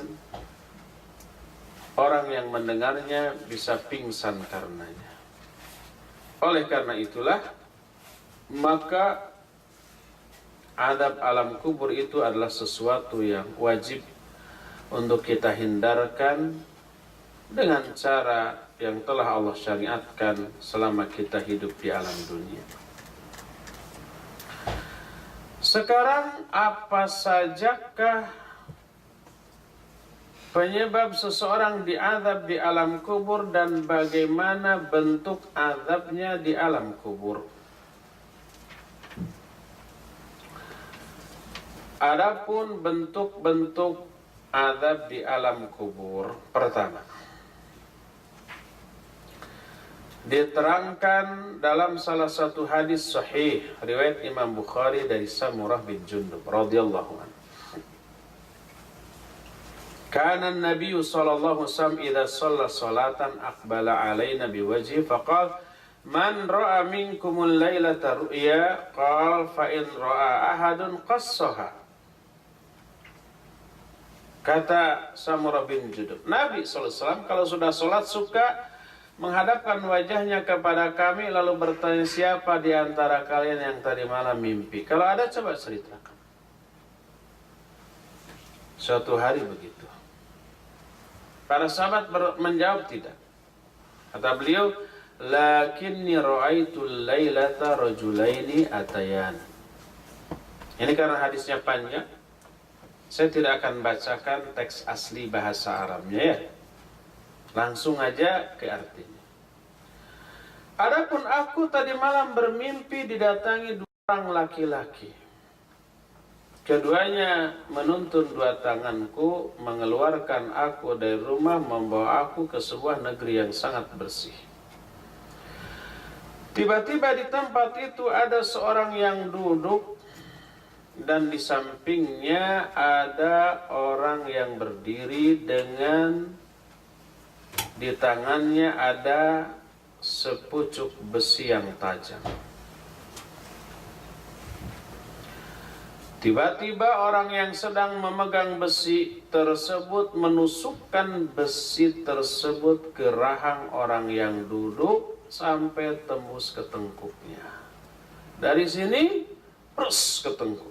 orang yang mendengarnya bisa pingsan karenanya. Oleh karena itulah maka azab alam kubur itu adalah sesuatu yang wajib untuk kita hindarkan dengan cara yang telah Allah syariatkan selama kita hidup di alam dunia. Sekarang apa sajakah penyebab seseorang diazab di alam kubur dan bagaimana bentuk azabnya di alam kubur? Adapun bentuk-bentuk azab di alam kubur, pertama, diterangkan dalam salah satu hadis sahih riwayat Imam Bukhari dari Samurah bin Jundub radhiyallahu anhu. Kana an-nabiy sallallahu alaihi wasallam idza shalla salatan aqbala alaina biwajhi faqala man ra'a minkumul lailata ru'ya qala fa in ra'a ahadun qassaha. Kata Samurah bin Jundub, Nabi sallallahu alaihi wasallam kalau sudah salat suka menghadapkan wajahnya kepada kami lalu bertanya, siapa di antara kalian yang tadi malam mimpi? Kalau ada coba ceritakan. Suatu hari begitu. Para sahabat menjawab tidak. Kata beliau, lakinni ra'aitul lailata rajulaini atayan. Ini karena hadisnya panjang, saya tidak akan bacakan teks asli bahasa Arabnya ya. Langsung aja ke artinya. Adapun aku tadi malam bermimpi didatangi dua orang laki-laki. Keduanya menuntun dua tanganku, mengeluarkan aku dari rumah, membawa aku ke sebuah negeri yang sangat bersih. Tiba-tiba di tempat itu ada seorang yang duduk dan di sampingnya ada orang yang berdiri dengan di tangannya ada sepucuk besi yang tajam. Tiba-tiba orang yang sedang memegang besi tersebut menusukkan besi tersebut ke rahang orang yang duduk sampai tembus ke tengkuknya. Dari sini, terus ke tengkuk.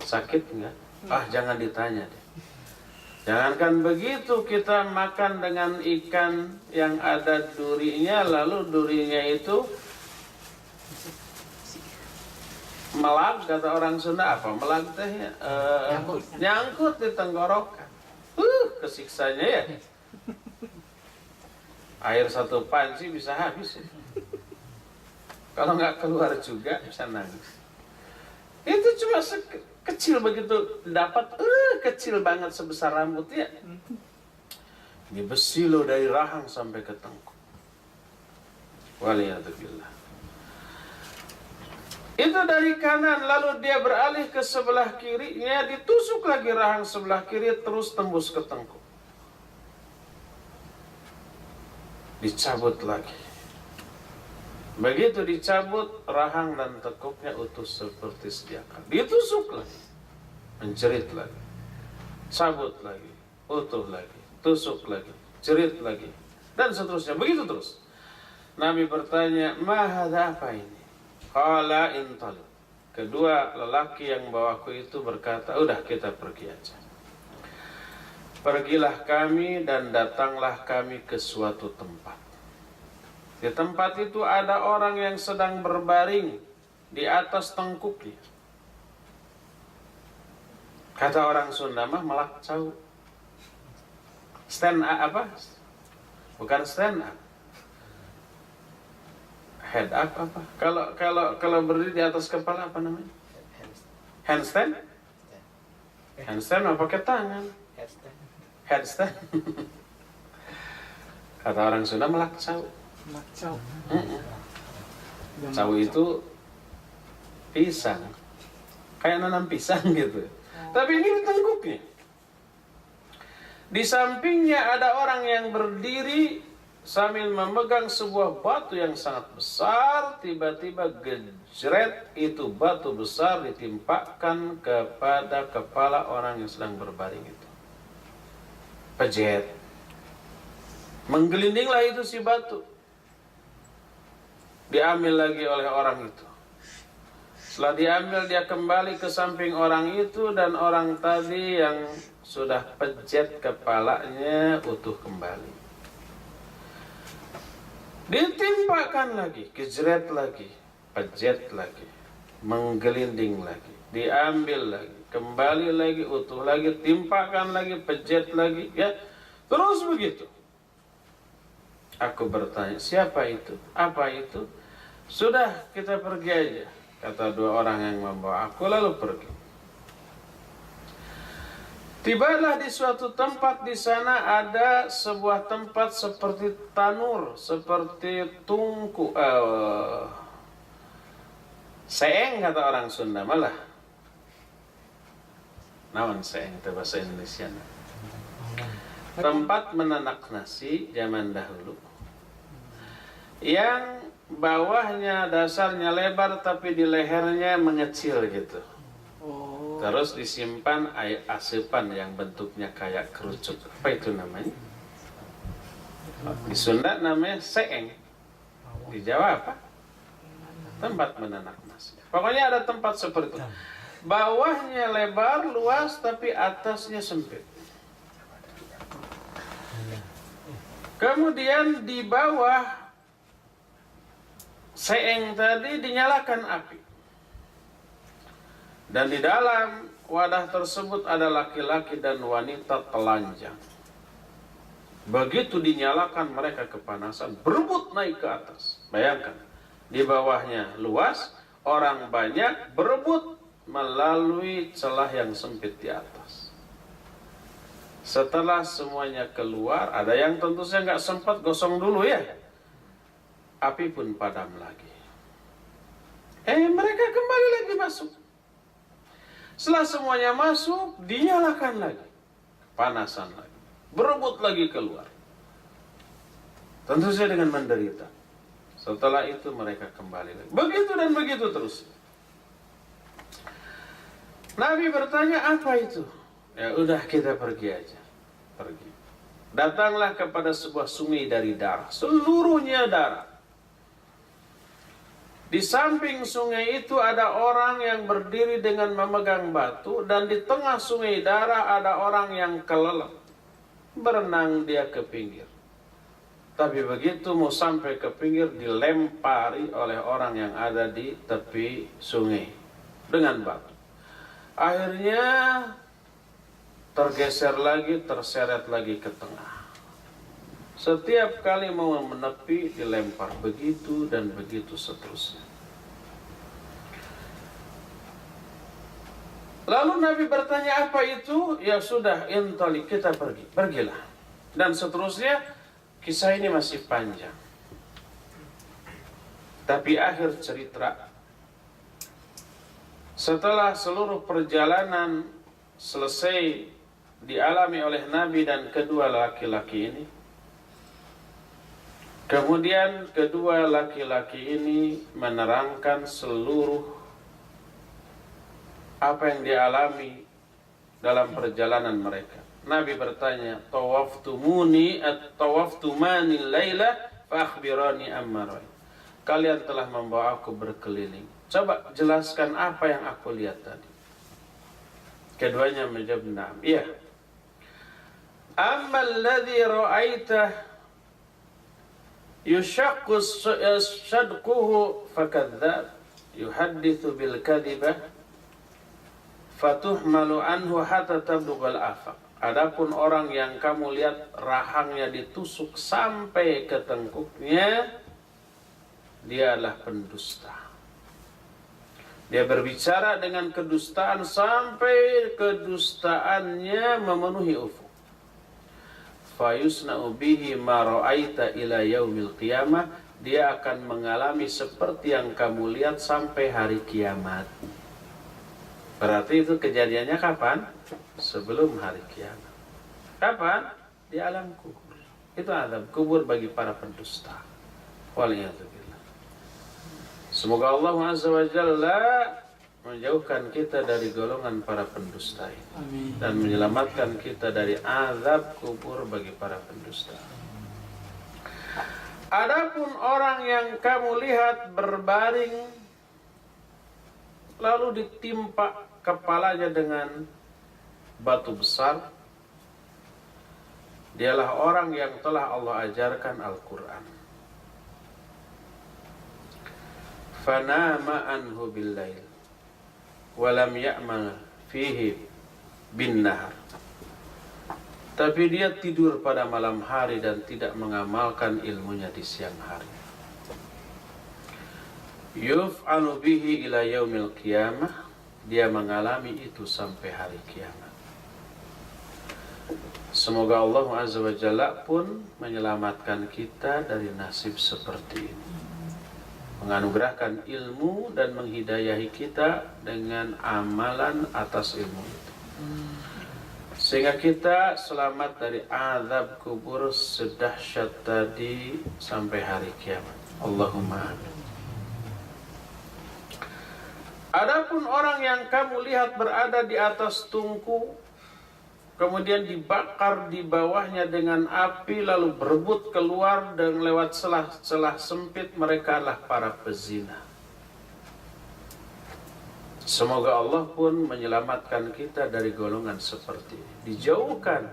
Sakit enggak? Jangan ditanya deh. Jangankan begitu, kita makan dengan ikan yang ada durinya, lalu durinya itu melag, kata orang Sunda apa? Melag teh nyangkut di tenggorokan. Kesiksanya ya. Air satu panci bisa habis ya. Kalau nggak keluar juga bisa nangis. Itu cuma kecil begitu dapat, kecil banget sebesar rambut ya. Ini besi loh dari rahang sampai ke tengkuk. Waliyadzubillah. Itu dari kanan, lalu dia beralih ke sebelah kirinya, ditusuk lagi rahang sebelah kiri, terus tembus ke tengkuk. Dicabut lagi. Begitu dicabut, rahang dan tekuknya utuh seperti sedia kala. Ditusuk lagi, menjerit lagi, cabut lagi, utuh lagi, tusuk lagi, jerit lagi, dan seterusnya. Begitu terus. Nabi bertanya, mahadha apa ini? Qala intalib. kedua lelaki yang bawaku itu berkata, udah kita pergi aja. Pergilah kami dan datanglah kami ke suatu tempat. Di tempat itu ada orang yang sedang berbaring di atas tengkuknya. Kata orang Sunda mah melakcau. Stand up apa? Bukan stand up. Head up apa? Kalau berdiri di atas kepala apa namanya? Handstand? Handstand apa pakai tangan? Headstand. Kata orang Sunda melakcau. Macau. Cau itu pisang. Kayak nanam pisang gitu. Tapi ini di tengkuknya. Di sampingnya ada orang yang berdiri sambil memegang sebuah batu yang sangat besar. Tiba-tiba gejret itu batu besar ditimpakan kepada kepala orang yang sedang berbaring itu. Pejet. Menggelindinglah itu si batu. Diambil lagi oleh orang itu. Setelah diambil, dia kembali ke samping orang itu, dan orang tadi yang sudah pejet kepalanya utuh kembali. Ditimpakan lagi, gejret lagi, pejet lagi, menggelinding lagi, diambil lagi, kembali lagi, utuh lagi, timpakan lagi, pejet lagi, ya terus begitu. Aku bertanya, siapa itu? Apa itu? Sudah, kita pergi aja, kata dua orang yang membawa aku, lalu pergi. Tibalah di suatu tempat, di sana ada sebuah tempat seperti tanur, seperti tungku, seeng kata orang Sunda malah. Naon seeng itu bahasa Indonesia. Tempat menanak nasi zaman dahulu, yang bawahnya dasarnya lebar tapi di lehernya mengecil gitu. Terus disimpan air asupan yang bentuknya kayak kerucut. Apa itu namanya? Di Sunda namanya seeng. Di Jawa apa? Tempat menanak nasi. Pokoknya ada tempat seperti itu. Bawahnya lebar, luas, tapi atasnya sempit. Kemudian di bawah seeng tadi dinyalakan api. Dan di dalam wadah tersebut ada laki-laki dan wanita telanjang. Begitu dinyalakan mereka kepanasan, berebut naik ke atas. Bayangkan, di bawahnya luas, orang banyak berebut melalui celah yang sempit di atas. Setelah semuanya keluar, ada yang tentu saja nggak sempat gosong dulu ya. Api pun padam lagi. Mereka kembali lagi masuk. Setelah semuanya masuk, dinyalakan lagi. Panasan lagi. Berebut lagi keluar. Tentu saja dengan menderita. Setelah itu mereka kembali lagi. Begitu dan begitu terus. Nabi bertanya, apa itu? Ya udah, kita pergi aja. Pergi. Datanglah kepada sebuah sungai dari darah. Seluruhnya darah. Di samping sungai itu ada orang yang berdiri dengan memegang batu, dan di tengah sungai darah ada orang yang kelelep. Berenang dia ke pinggir. Tapi begitu mau sampai ke pinggir, dilempari oleh orang yang ada di tepi sungai dengan batu. Akhirnya tergeser lagi, terseret lagi ke tengah. Setiap kali mau menepi dilempar, begitu dan begitu seterusnya. Lalu Nabi bertanya, apa itu? Ya sudah, intali, kita pergi. Pergilah. Dan seterusnya, kisah ini masih panjang. Tapi akhir cerita, setelah seluruh perjalanan selesai dialami oleh Nabi dan kedua laki-laki ini, kemudian kedua laki-laki ini menerangkan seluruh apa yang dialami dalam perjalanan mereka. Nabi bertanya, tawaftumani laila fa akhbirani amma ra'i. Kalian telah membawa aku berkeliling. Coba jelaskan apa yang aku lihat tadi. Keduanya menjawab na'am. Iya. Amma alladhi ra'aita yushaqqu shadquhu fakadzdzab yuhadditsu bil kadhibah fatuhmalu anhu hatta tablughal afaq. Adapun orang yang kamu lihat rahangnya ditusuk sampai ke tengkuknya, dia adalah pendusta. Dia berbicara dengan kedustaan sampai kedustaannya memenuhi ufuk. Fayusna'u bihi ma ra'aita ila yaumil qiyamah. Dia akan mengalami seperti yang kamu lihat sampai hari kiamat. Berarti itu kejadiannya kapan? Sebelum hari kiamat. Kapan? Di alam kubur. Itu azab kubur bagi para pendusta. Waliyadzubillah. Semoga Allah Azza wa Jalla menjauhkan kita dari golongan para pendusta ini. Amin. Dan menyelamatkan kita dari azab kubur bagi para pendusta. Adapun orang yang kamu lihat berbaring lalu ditimpa kepalanya dengan batu besar, dialah orang yang telah Allah ajarkan Al-Quran. Fanama anhu billail walam ya'mal fihi bin nahar. Tapi dia tidur pada malam hari dan tidak mengamalkan ilmunya di siang hari. Yuf'alu bihi ila yaumil qiyamah. Dia mengalami itu sampai hari kiamat. Semoga Allah Azza wa Jalla pun menyelamatkan kita dari nasib seperti ini. Menganugerahkan ilmu dan menghidayahi kita dengan amalan atas ilmu itu. Sehingga kita selamat dari azab kubur sedahsyat tadi sampai hari kiamat. Allahumma amin. Adapun orang yang kamu lihat berada di atas tungku, kemudian dibakar di bawahnya dengan api, lalu berebut keluar dan lewat celah-celah sempit, mereka adalah para pezina. Semoga Allah pun menyelamatkan kita dari golongan seperti ini. Dijauhkan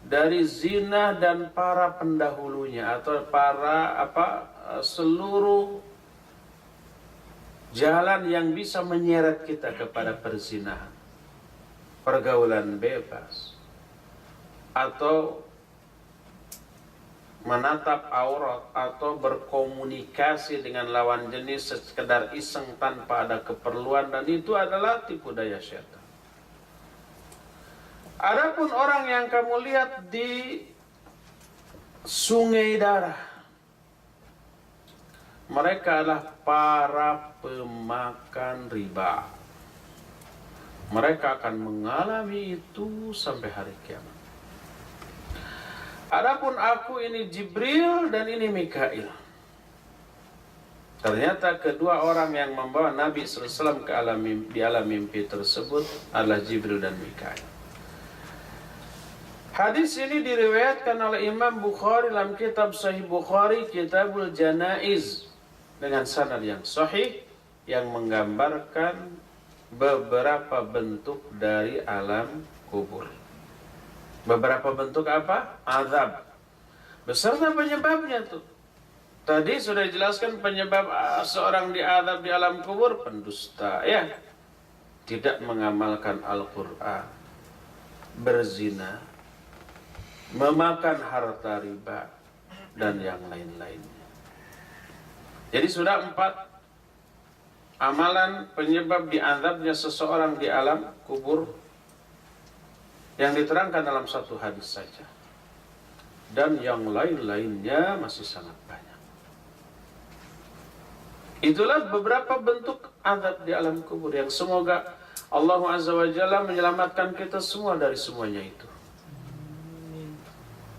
dari zina dan para pendahulunya atau para seluruh jalan yang bisa menyeret kita kepada perzinahan, pergaulan bebas, atau menatap aurat, atau berkomunikasi dengan lawan jenis sekedar iseng tanpa ada keperluan, dan itu adalah tipu daya syaitan. Adapun orang yang kamu lihat di sungai darah, mereka adalah para pemakan riba. Mereka akan mengalami itu sampai hari kiamat. Adapun aku ini Jibril dan ini Mikail. Ternyata kedua orang yang membawa Nabi SAW ke di alam mimpi tersebut adalah Jibril dan Mikail. Hadis ini diriwayatkan oleh Imam Bukhari dalam kitab Sahih Bukhari, Kitabul Janaiz, dengan sanad yang sahih yang menggambarkan beberapa bentuk dari alam kubur. Beberapa bentuk apa? Azab. Beserta penyebabnya tuh. Tadi sudah dijelaskan penyebab seorang diazab di alam kubur, pendusta, ya. Tidak mengamalkan Al-Quran, berzina, memakan harta riba, dan yang lain-lainnya. Jadi sudah 4 amalan penyebab diazabnya seseorang di alam kubur yang diterangkan dalam satu hadis saja, dan yang lain-lainnya masih sangat banyak. Itulah beberapa bentuk azab di alam kubur yang semoga Allah Azza wa Jalla menyelamatkan kita semua dari semuanya itu.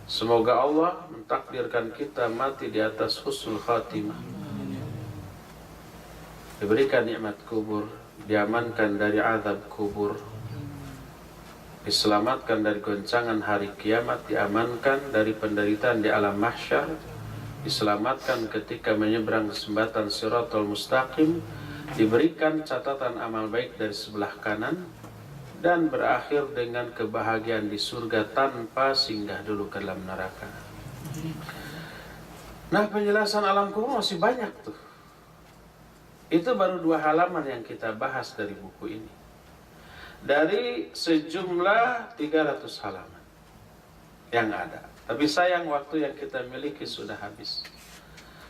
Semoga Allah mentakdirkan kita mati di atas husnul khatimah, diberikan nikmat kubur, diamankan dari azab kubur, diselamatkan dari goncangan hari kiamat, diamankan dari penderitaan di alam mahsyar, diselamatkan ketika menyeberang jembatan Shiratal Mustaqim, diberikan catatan amal baik dari sebelah kanan, dan berakhir dengan kebahagiaan di surga tanpa singgah dulu ke dalam neraka. Nah, penjelasan alam kubur masih banyak tuh. Itu baru 2 halaman yang kita bahas dari buku ini. Dari sejumlah 300 halaman yang ada. Tapi sayang waktu yang kita miliki sudah habis.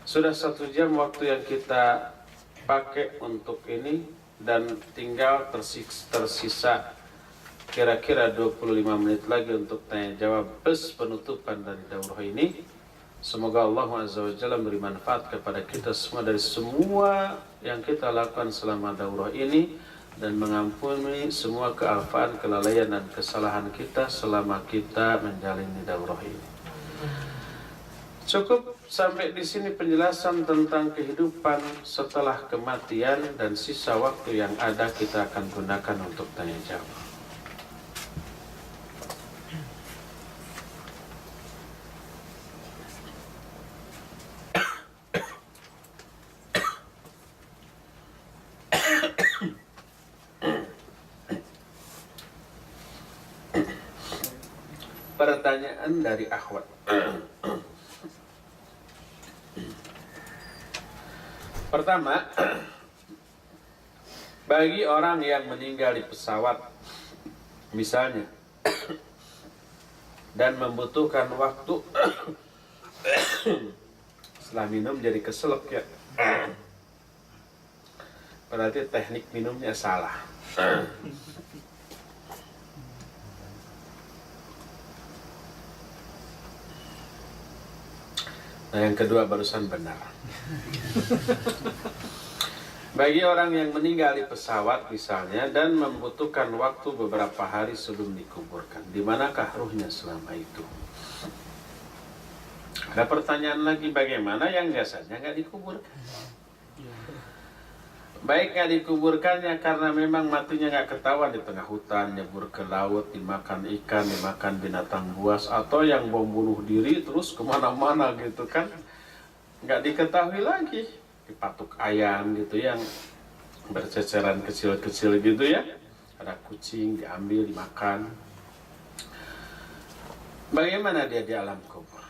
Sudah 1 jam waktu yang kita pakai untuk ini, dan tinggal tersisa kira-kira 25 menit lagi untuk tanya jawab plus penutupan dari daurah ini. Semoga Allah Azza wa Jalla memberi manfaat kepada kita semua dari semua yang kita lakukan selama daurah ini, dan mengampuni semua kealfaan, kelalaian, dan kesalahan kita selama kita menjalani daurah ini. Cukup sampai di sini penjelasan tentang kehidupan setelah kematian, dan sisa waktu yang ada kita akan gunakan untuk tanya jawab. Pertanyaan dari akhwat. Pertama, bagi orang yang meninggal di pesawat misalnya, dan membutuhkan waktu setelah minum jadi keselak ya, berarti teknik minumnya salah. Nah, yang kedua barusan benar. Bagi orang yang meninggal di pesawat misalnya, dan membutuhkan waktu beberapa hari sebelum dikuburkan, di manakah ruhnya selama itu? Ada pertanyaan lagi, bagaimana yang jasadnya nggak dikuburkan? Baik nggak dikuburkannya karena memang matinya nggak ketahuan di tengah hutan, nyebur ke laut, dimakan ikan, dimakan binatang buas, atau yang bom bunuh diri terus kemana-mana gitu kan, nggak diketahui lagi, dipatuk ayam gitu yang berceceran kecil-kecil gitu ya, ada kucing diambil dimakan. Bagaimana dia di alam kubur?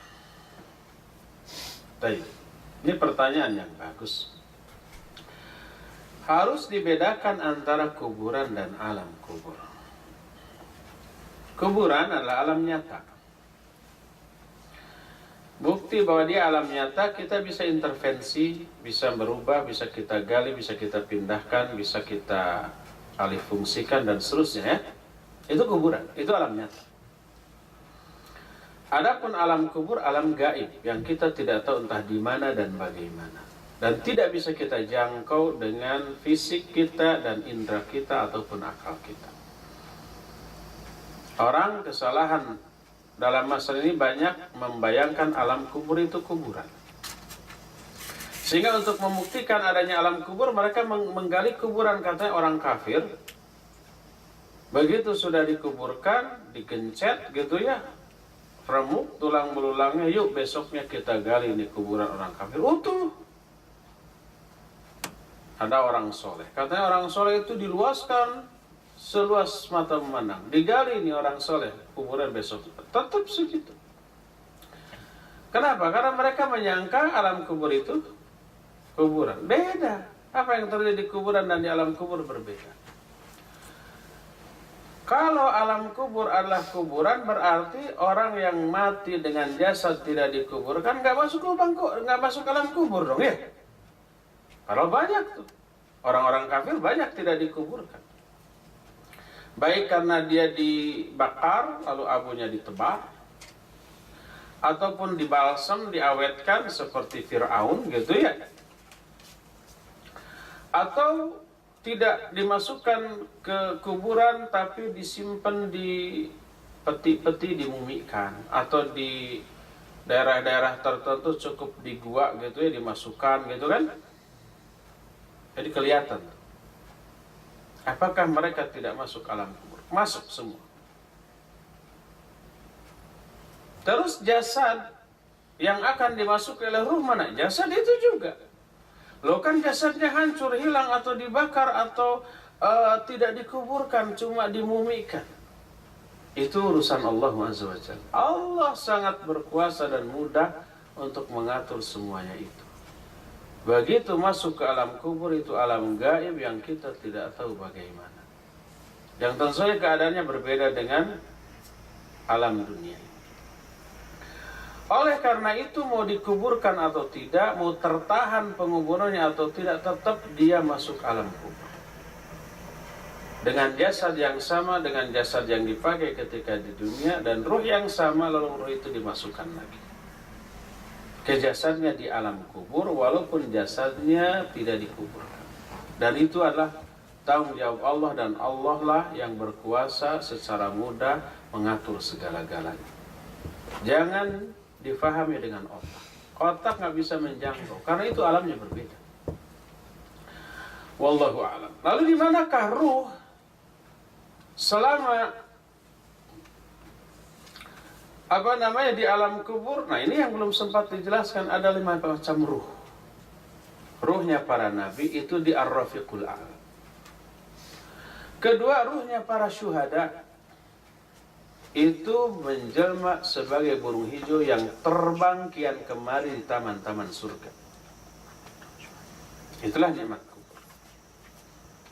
Baik, ini pertanyaan yang bagus. Harus dibedakan antara kuburan dan alam kubur. Kuburan adalah alam nyata. Bukti bahwa dia alam nyata, kita bisa intervensi, bisa berubah, bisa kita gali, bisa kita pindahkan, bisa kita alih fungsikan, dan seterusnya ya. Itu kuburan, itu alam nyata. Adapun alam kubur, alam gaib, yang kita tidak tahu entah di mana dan bagaimana, dan tidak bisa kita jangkau dengan fisik kita dan indera kita ataupun akal kita. Orang kesalahan dalam masalah ini banyak membayangkan alam kubur itu kuburan. Sehingga untuk membuktikan adanya alam kubur, mereka menggali kuburan, katanya orang kafir. Begitu sudah dikuburkan, digencet gitu ya, remuk tulang belulangnya, yuk besoknya kita gali ini kuburan orang kafir, utuh. Ada orang soleh, katanya orang soleh itu diluaskan seluas mata memandang, digali ini orang soleh, kuburan besok tetap segitu. Kenapa? Karena mereka menyangka alam kubur itu kuburan. Beda. Apa yang terjadi di kuburan dan di alam kubur berbeda. Kalau alam kubur adalah kuburan, berarti orang yang mati dengan jasad tidak dikuburkan nggak masuk lubang, nggak masuk alam kubur dong ya. Kalau banyak tuh, orang-orang kafir banyak tidak dikuburkan. Baik karena dia dibakar, lalu abunya ditebar, ataupun dibalsam, diawetkan seperti Fir'aun gitu ya. Atau tidak dimasukkan ke kuburan, tapi disimpan di peti-peti, dimumikan. Atau di daerah-daerah tertentu cukup di gua gitu ya, dimasukkan gitu kan. Jadi kelihatan. Apakah mereka tidak masuk alam kubur? Masuk semua. Terus jasad yang akan dimasuki oleh ruh mana? Jasad itu juga. Loh kan jasadnya hancur, hilang atau dibakar atau tidak dikuburkan, cuma dimumikan. Itu urusan Allah Azza wa Jalla. Allah sangat berkuasa dan mudah untuk mengatur semuanya itu. Begitu masuk ke alam kubur, itu alam gaib yang kita tidak tahu bagaimana. Yang tentu saja keadaannya berbeda dengan alam dunia. Oleh karena itu, mau dikuburkan atau tidak, mau tertahan penguburannya atau tidak, tetap dia masuk alam kubur. Dengan jasad yang sama, dengan jasad yang dipakai ketika di dunia, dan ruh yang sama, lalu ruh itu dimasukkan lagi ke jasadnya di alam kubur, walaupun jasadnya tidak dikuburkan. Dan itu adalah tanggung jawab Allah, dan Allah lah yang berkuasa secara mudah mengatur segala-galanya. Jangan difahami dengan otak. Otak nggak bisa menjangkau, karena itu alamnya berbeda. Wallahu a'lam. Lalu di manakah ruh selama di alam kubur? Nah, ini yang belum sempat dijelaskan. Ada 5 macam ruh. Ruhnya para nabi itu di Ar-Rafiqul A'la. Kedua, ruhnya para syuhada itu menjelma sebagai burung hijau yang terbang kian kemari di taman-taman surga. Itulah nikmat kubur.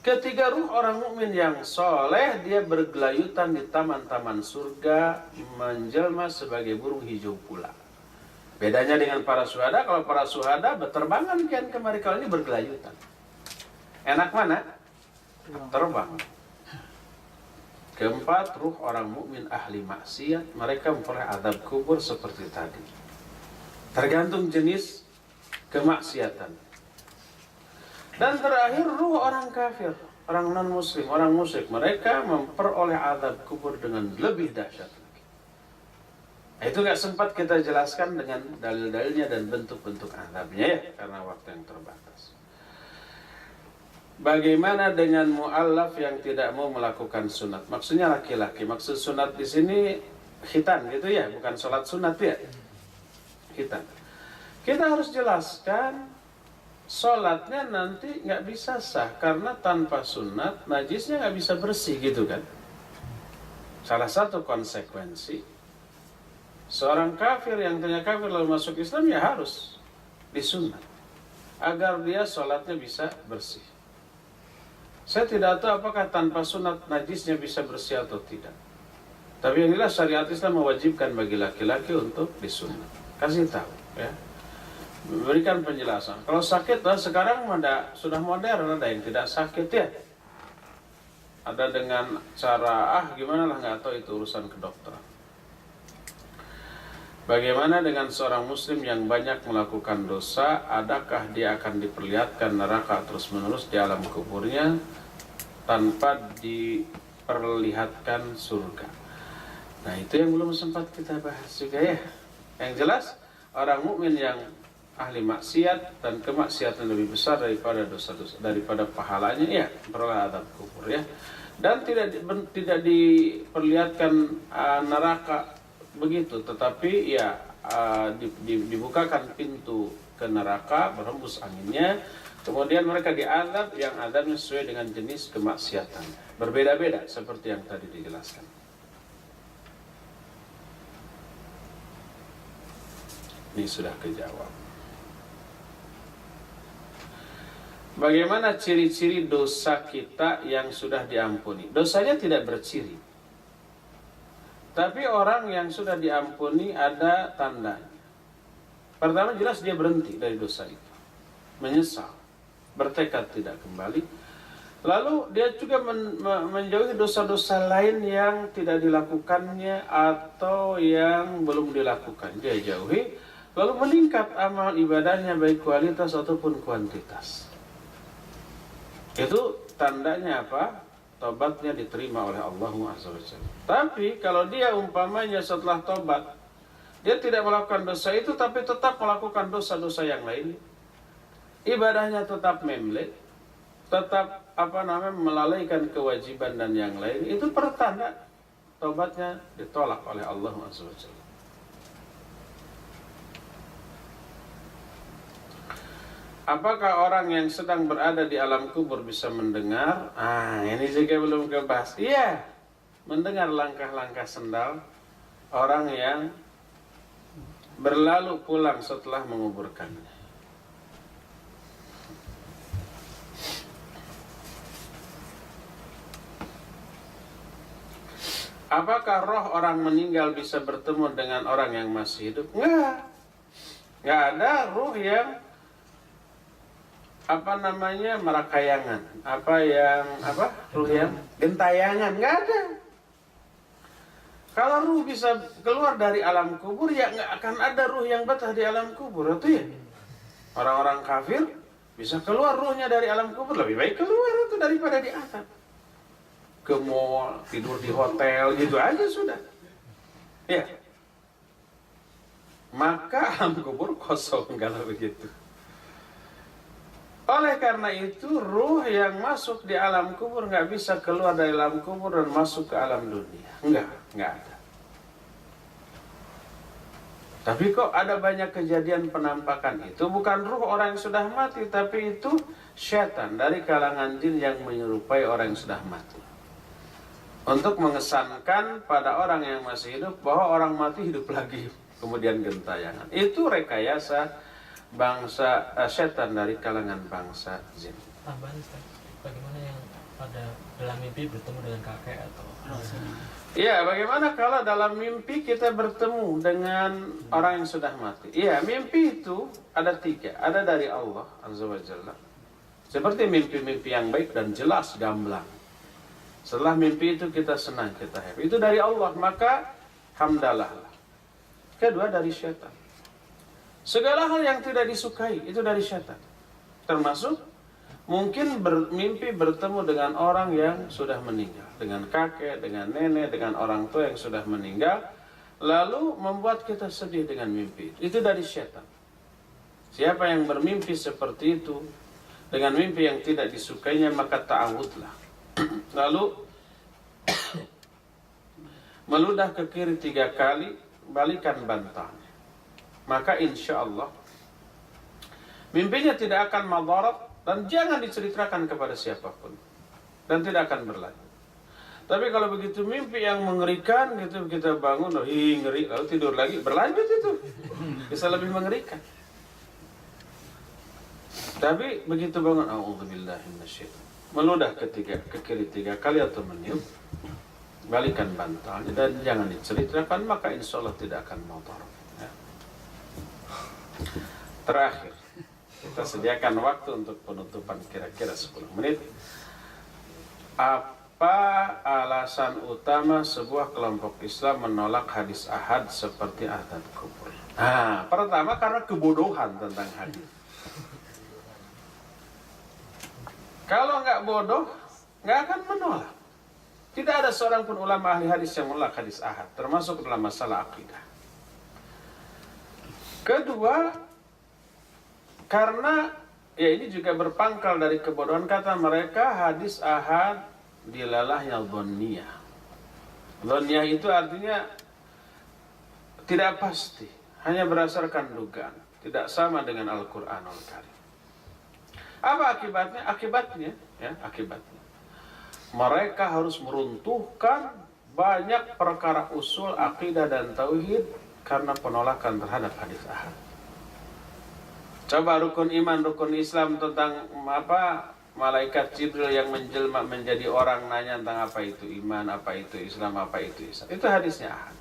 Ketiga, ruh orang mukmin yang soleh, dia bergelayutan di taman-taman surga, menjelma sebagai burung hijau pula. Bedanya dengan para syuhada, kalau para syuhada berterbangan kian kemari, kalau ini bergelayutan. Enak mana? Terbang. Keempat, ruh orang mukmin ahli maksiat, mereka memperoleh azab kubur seperti tadi. Tergantung jenis kemaksiatan. Dan terakhir, ruh orang kafir, orang non-muslim, orang musyrik, mereka memperoleh azab kubur dengan lebih dahsyat lagi. Itu nggak sempat kita jelaskan dengan dalil-dalilnya dan bentuk-bentuk azabnya ya, karena waktu yang terbatas. Bagaimana dengan mu'allaf yang tidak mau melakukan sunat? Maksudnya laki-laki. Maksud sunat di sini khitan gitu ya, bukan sholat sunat ya. Khitan. Kita harus jelaskan, sholatnya nanti nggak bisa sah karena tanpa sunat najisnya nggak bisa bersih gitu kan. Salah satu konsekuensi seorang kafir yang tanya kafir lalu masuk Islam ya harus disunat agar dia sholatnya bisa bersih. Saya tidak tahu apakah tanpa sunat najisnya bisa bersih atau tidak. Tapi yang jelas syariat Islam mewajibkan bagi laki-laki untuk disunat. Kasih tahu ya. Berikan penjelasan. Kalau sakit, sekarang sudah modern, ada yang tidak sakit ya. Ada dengan cara gimana lah, nggak tahu, itu urusan kedokteran. Bagaimana dengan seorang muslim yang banyak melakukan dosa? Adakah dia akan diperlihatkan neraka terus-menerus di alam kuburnya tanpa diperlihatkan surga? Nah, itu yang belum sempat kita bahas juga ya. Yang jelas, orang mukmin yang ahli maksiat dan kemaksiatan lebih besar daripada dosa-dosa, daripada pahalanya ya, peroleh azab kubur ya. Dan tidak diperlihatkan neraka begitu, tetapi ya dibukakan pintu ke neraka, berhembus anginnya, kemudian mereka diazab, yang azabnya sesuai dengan jenis kemaksiatan, berbeda-beda seperti yang tadi dijelaskan. Ini sudah kejawab. Bagaimana ciri-ciri dosa kita yang sudah diampuni? Dosanya tidak berciri. Tapi orang yang sudah diampuni ada tandanya. Pertama, jelas dia berhenti dari dosa itu, menyesal, bertekad tidak kembali. Lalu dia juga menjauhi dosa-dosa lain yang tidak dilakukannya atau yang belum dilakukan. Dia jauhi, lalu meningkat amal ibadahnya baik kualitas ataupun kuantitas. Itu tandanya apa? Tobatnya diterima oleh Allah Azza wa Jalla. Tapi kalau dia umpamanya setelah tobat dia tidak melakukan dosa itu, tapi tetap melakukan dosa-dosa yang lain, ibadahnya tetap memlek, tetap melalaikan kewajiban dan yang lain, itu pertanda tobatnya ditolak oleh Allah Azza wa Jalla. Apakah orang yang sedang berada di alam kubur bisa mendengar? Ini juga belum kebahas. Iya, mendengar langkah-langkah sendal orang yang berlalu pulang setelah menguburkannya. Apakah roh orang meninggal bisa bertemu dengan orang yang masih hidup? Nggak ada roh yang merakayangan, ruh yang gentayangan, nggak ada. Kalau ruh bisa keluar dari alam kubur, ya nggak akan ada ruh yang betah di alam kubur, itu ya. Orang-orang kafir bisa keluar ruhnya dari alam kubur, lebih baik keluar itu daripada di atap. Ke mall, tidur di hotel, gitu aja sudah. Ya. Maka alam kubur kosong kalau begitu. Oleh karena itu, ruh yang masuk di alam kubur nggak bisa keluar dari alam kubur dan masuk ke alam dunia. Nggak ada. Tapi kok ada banyak kejadian penampakan itu? Bukan ruh orang yang sudah mati, tapi itu syaitan dari kalangan jin yang menyerupai orang yang sudah mati. Untuk mengesankan pada orang yang masih hidup bahwa orang mati hidup lagi, kemudian gentayangan. Itu rekayasa bangsa setan dari kalangan bangsa jin. Tambahan, bagaimana yang pada dalam mimpi bertemu dengan kakek atau Iya, bagaimana kalau dalam mimpi kita bertemu dengan orang yang sudah mati? Iya, mimpi itu ada 3. Ada dari Allah Azza wa Jalla. Seperti mimpi-mimpi yang baik dan jelas, gamblang. Setelah mimpi itu kita senang, kita happy. Itu dari Allah, maka hamdalah. Kedua dari syaitan. Segala hal yang tidak disukai itu dari syaitan. Termasuk mungkin mimpi bertemu dengan orang yang sudah meninggal, dengan kakek, dengan nenek, dengan orang tua yang sudah meninggal, lalu membuat kita sedih dengan mimpi. Itu dari syaitan. Siapa yang bermimpi seperti itu dengan mimpi yang tidak disukainya, maka ta'awudlah. Lalu meludah ke kiri 3 kali, balikan bantalnya. Maka insya Allah mimpinya tidak akan madarat dan jangan diceritakan kepada siapapun dan tidak akan berlanjut. Tapi kalau begitu mimpi yang mengerikan gitu, kita bangun, ngeri, lalu tidur lagi, berlanjut itu bisa lebih mengerikan. Tapi begitu bangun, a'udzubillahi minasyaitonir rajim, meludah ke kiri 3 kali atau meniup, balikan bantalnya dan jangan diceritakan, maka insya Allah tidak akan madarat. Terakhir, kita sediakan waktu untuk penutupan kira-kira 10 menit. Apa alasan utama sebuah kelompok Islam menolak hadis ahad seperti azab kubur? Pertama karena kebodohan tentang hadis. Kalau nggak bodoh, nggak akan menolak. Tidak ada seorang pun ulama ahli hadis yang menolak hadis ahad, termasuk dalam masalah akidah. Kedua, karena ini juga berpangkal dari kebodohan, kata mereka hadis ahad dilalahnya dhanniyah. Dhanniyah itu artinya tidak pasti, hanya berdasarkan dugaan, tidak sama dengan Al-Qur'anul Karim. Apa akibatnya? Akibatnya mereka harus meruntuhkan banyak perkara usul akidah dan tauhid karena penolakan terhadap hadis ahad. Coba rukun iman, rukun Islam tentang malaikat Jibril yang menjelma menjadi orang, nanya tentang apa itu iman, apa itu Islam, apa itu Islam. Itu hadisnya ahad.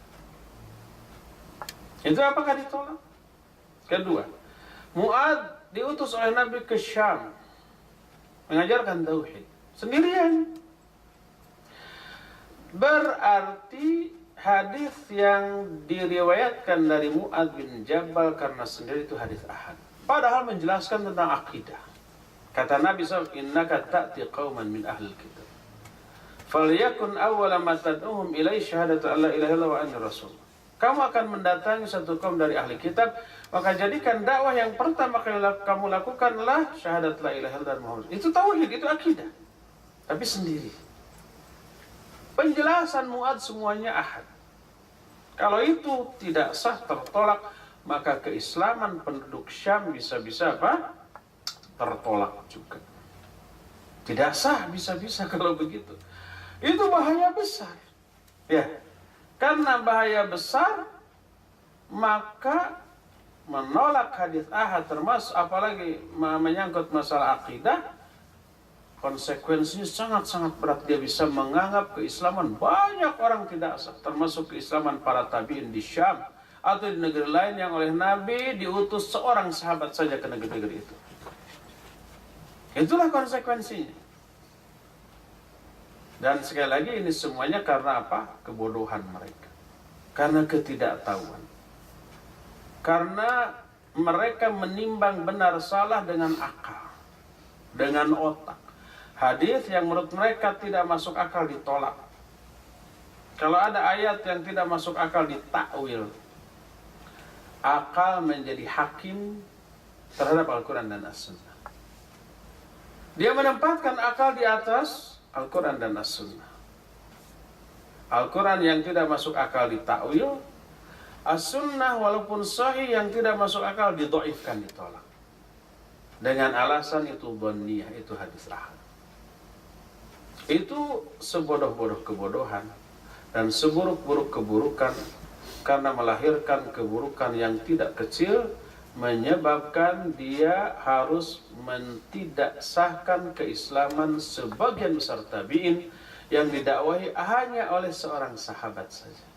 Itu apakah ditolak? Kedua, Mu'adz diutus oleh Nabi ke Syam mengajarkan tauhid sendirian. Berarti hadis yang diriwayatkan dari Mu'adz bin Jabal karena sendiri itu hadis ahad. Padahal menjelaskan tentang akidah. Kata Nabi SAW, innaka ta'ti qauman min ahli kitab. Falyakun awwala ma tad'uhum ilai syahadatu alla ilaha illallah wa anni rasul. Kamu akan mendatangi satu kaum dari ahli kitab, maka jadikan dakwah yang pertama kamu lakukanlah syahadat la ilaha illallah dan Muhammad. Itu tauhid, itu akidah. Tapi sendiri. Penjelasan Mu'adz semuanya ahad. Kalau itu tidak sah, tertolak, maka keislaman penduduk Syam bisa-bisa tertolak juga. Tidak sah bisa-bisa kalau begitu. Itu bahaya besar. Ya, karena bahaya besar, maka menolak hadis ahad termasuk apalagi menyangkut masalah akidah, konsekuensinya sangat-sangat berat. Dia bisa menganggap keislaman banyak orang tidak sah, termasuk keislaman para tabi'in di Syam atau di negeri lain yang oleh Nabi diutus seorang sahabat saja ke negeri-negeri itu. Itulah konsekuensinya. Dan sekali lagi ini semuanya karena apa? Kebodohan mereka. Karena ketidaktahuan. Karena mereka menimbang benar salah dengan akal, dengan otak. Hadis yang menurut mereka tidak masuk akal ditolak. Kalau ada ayat yang tidak masuk akal ditakwil. Akal menjadi hakim terhadap Al-Quran dan As-Sunnah. Dia menempatkan akal di atas Al-Quran dan As-Sunnah. Al-Quran yang tidak masuk akal ditakwil, As-Sunnah walaupun sahih yang tidak masuk akal didhaifkan, ditolak. Dengan alasan itu dhanniyah, itu hadis ahad. Itu sebodoh-bodoh kebodohan dan seburuk-buruk keburukan, karena melahirkan keburukan yang tidak kecil, menyebabkan dia harus mentidaksahkan keislaman sebagian besar tabi'in yang didakwahi hanya oleh seorang sahabat saja.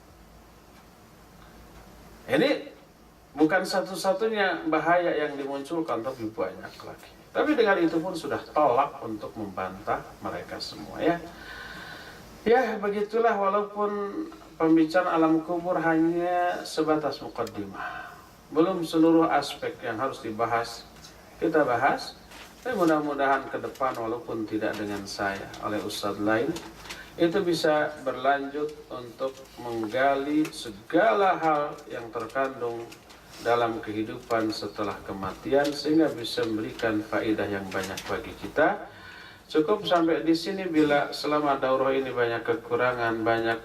Ini bukan satu-satunya bahaya yang dimunculkan, tapi banyak lagi. Tapi dengan itu pun sudah tolak untuk membantah mereka semua, ya. Ya, begitulah, walaupun pembicaraan alam kubur hanya sebatas muqaddimah. Belum seluruh aspek yang harus dibahas kita bahas. Tapi mudah-mudahan ke depan, walaupun tidak dengan saya, oleh ustadz lain, itu bisa berlanjut untuk menggali segala hal yang terkandung dalam kehidupan setelah kematian, sehingga bisa memberikan faedah yang banyak bagi kita. Cukup sampai di sini. Bila selama daurah ini banyak kekurangan, banyak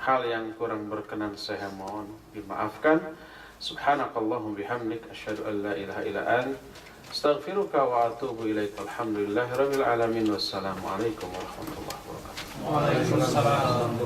hal yang kurang berkenan, saya mohon dimaafkan. Subhanakallahum bihamdik, asyhadu an la ilaha illa ant, astaghfiruka wa atubu ilaik. Alhamdulillahirabbil alamin. Wassalamualaikum warahmatullahi wabarakatuh. Waalaikumsalam.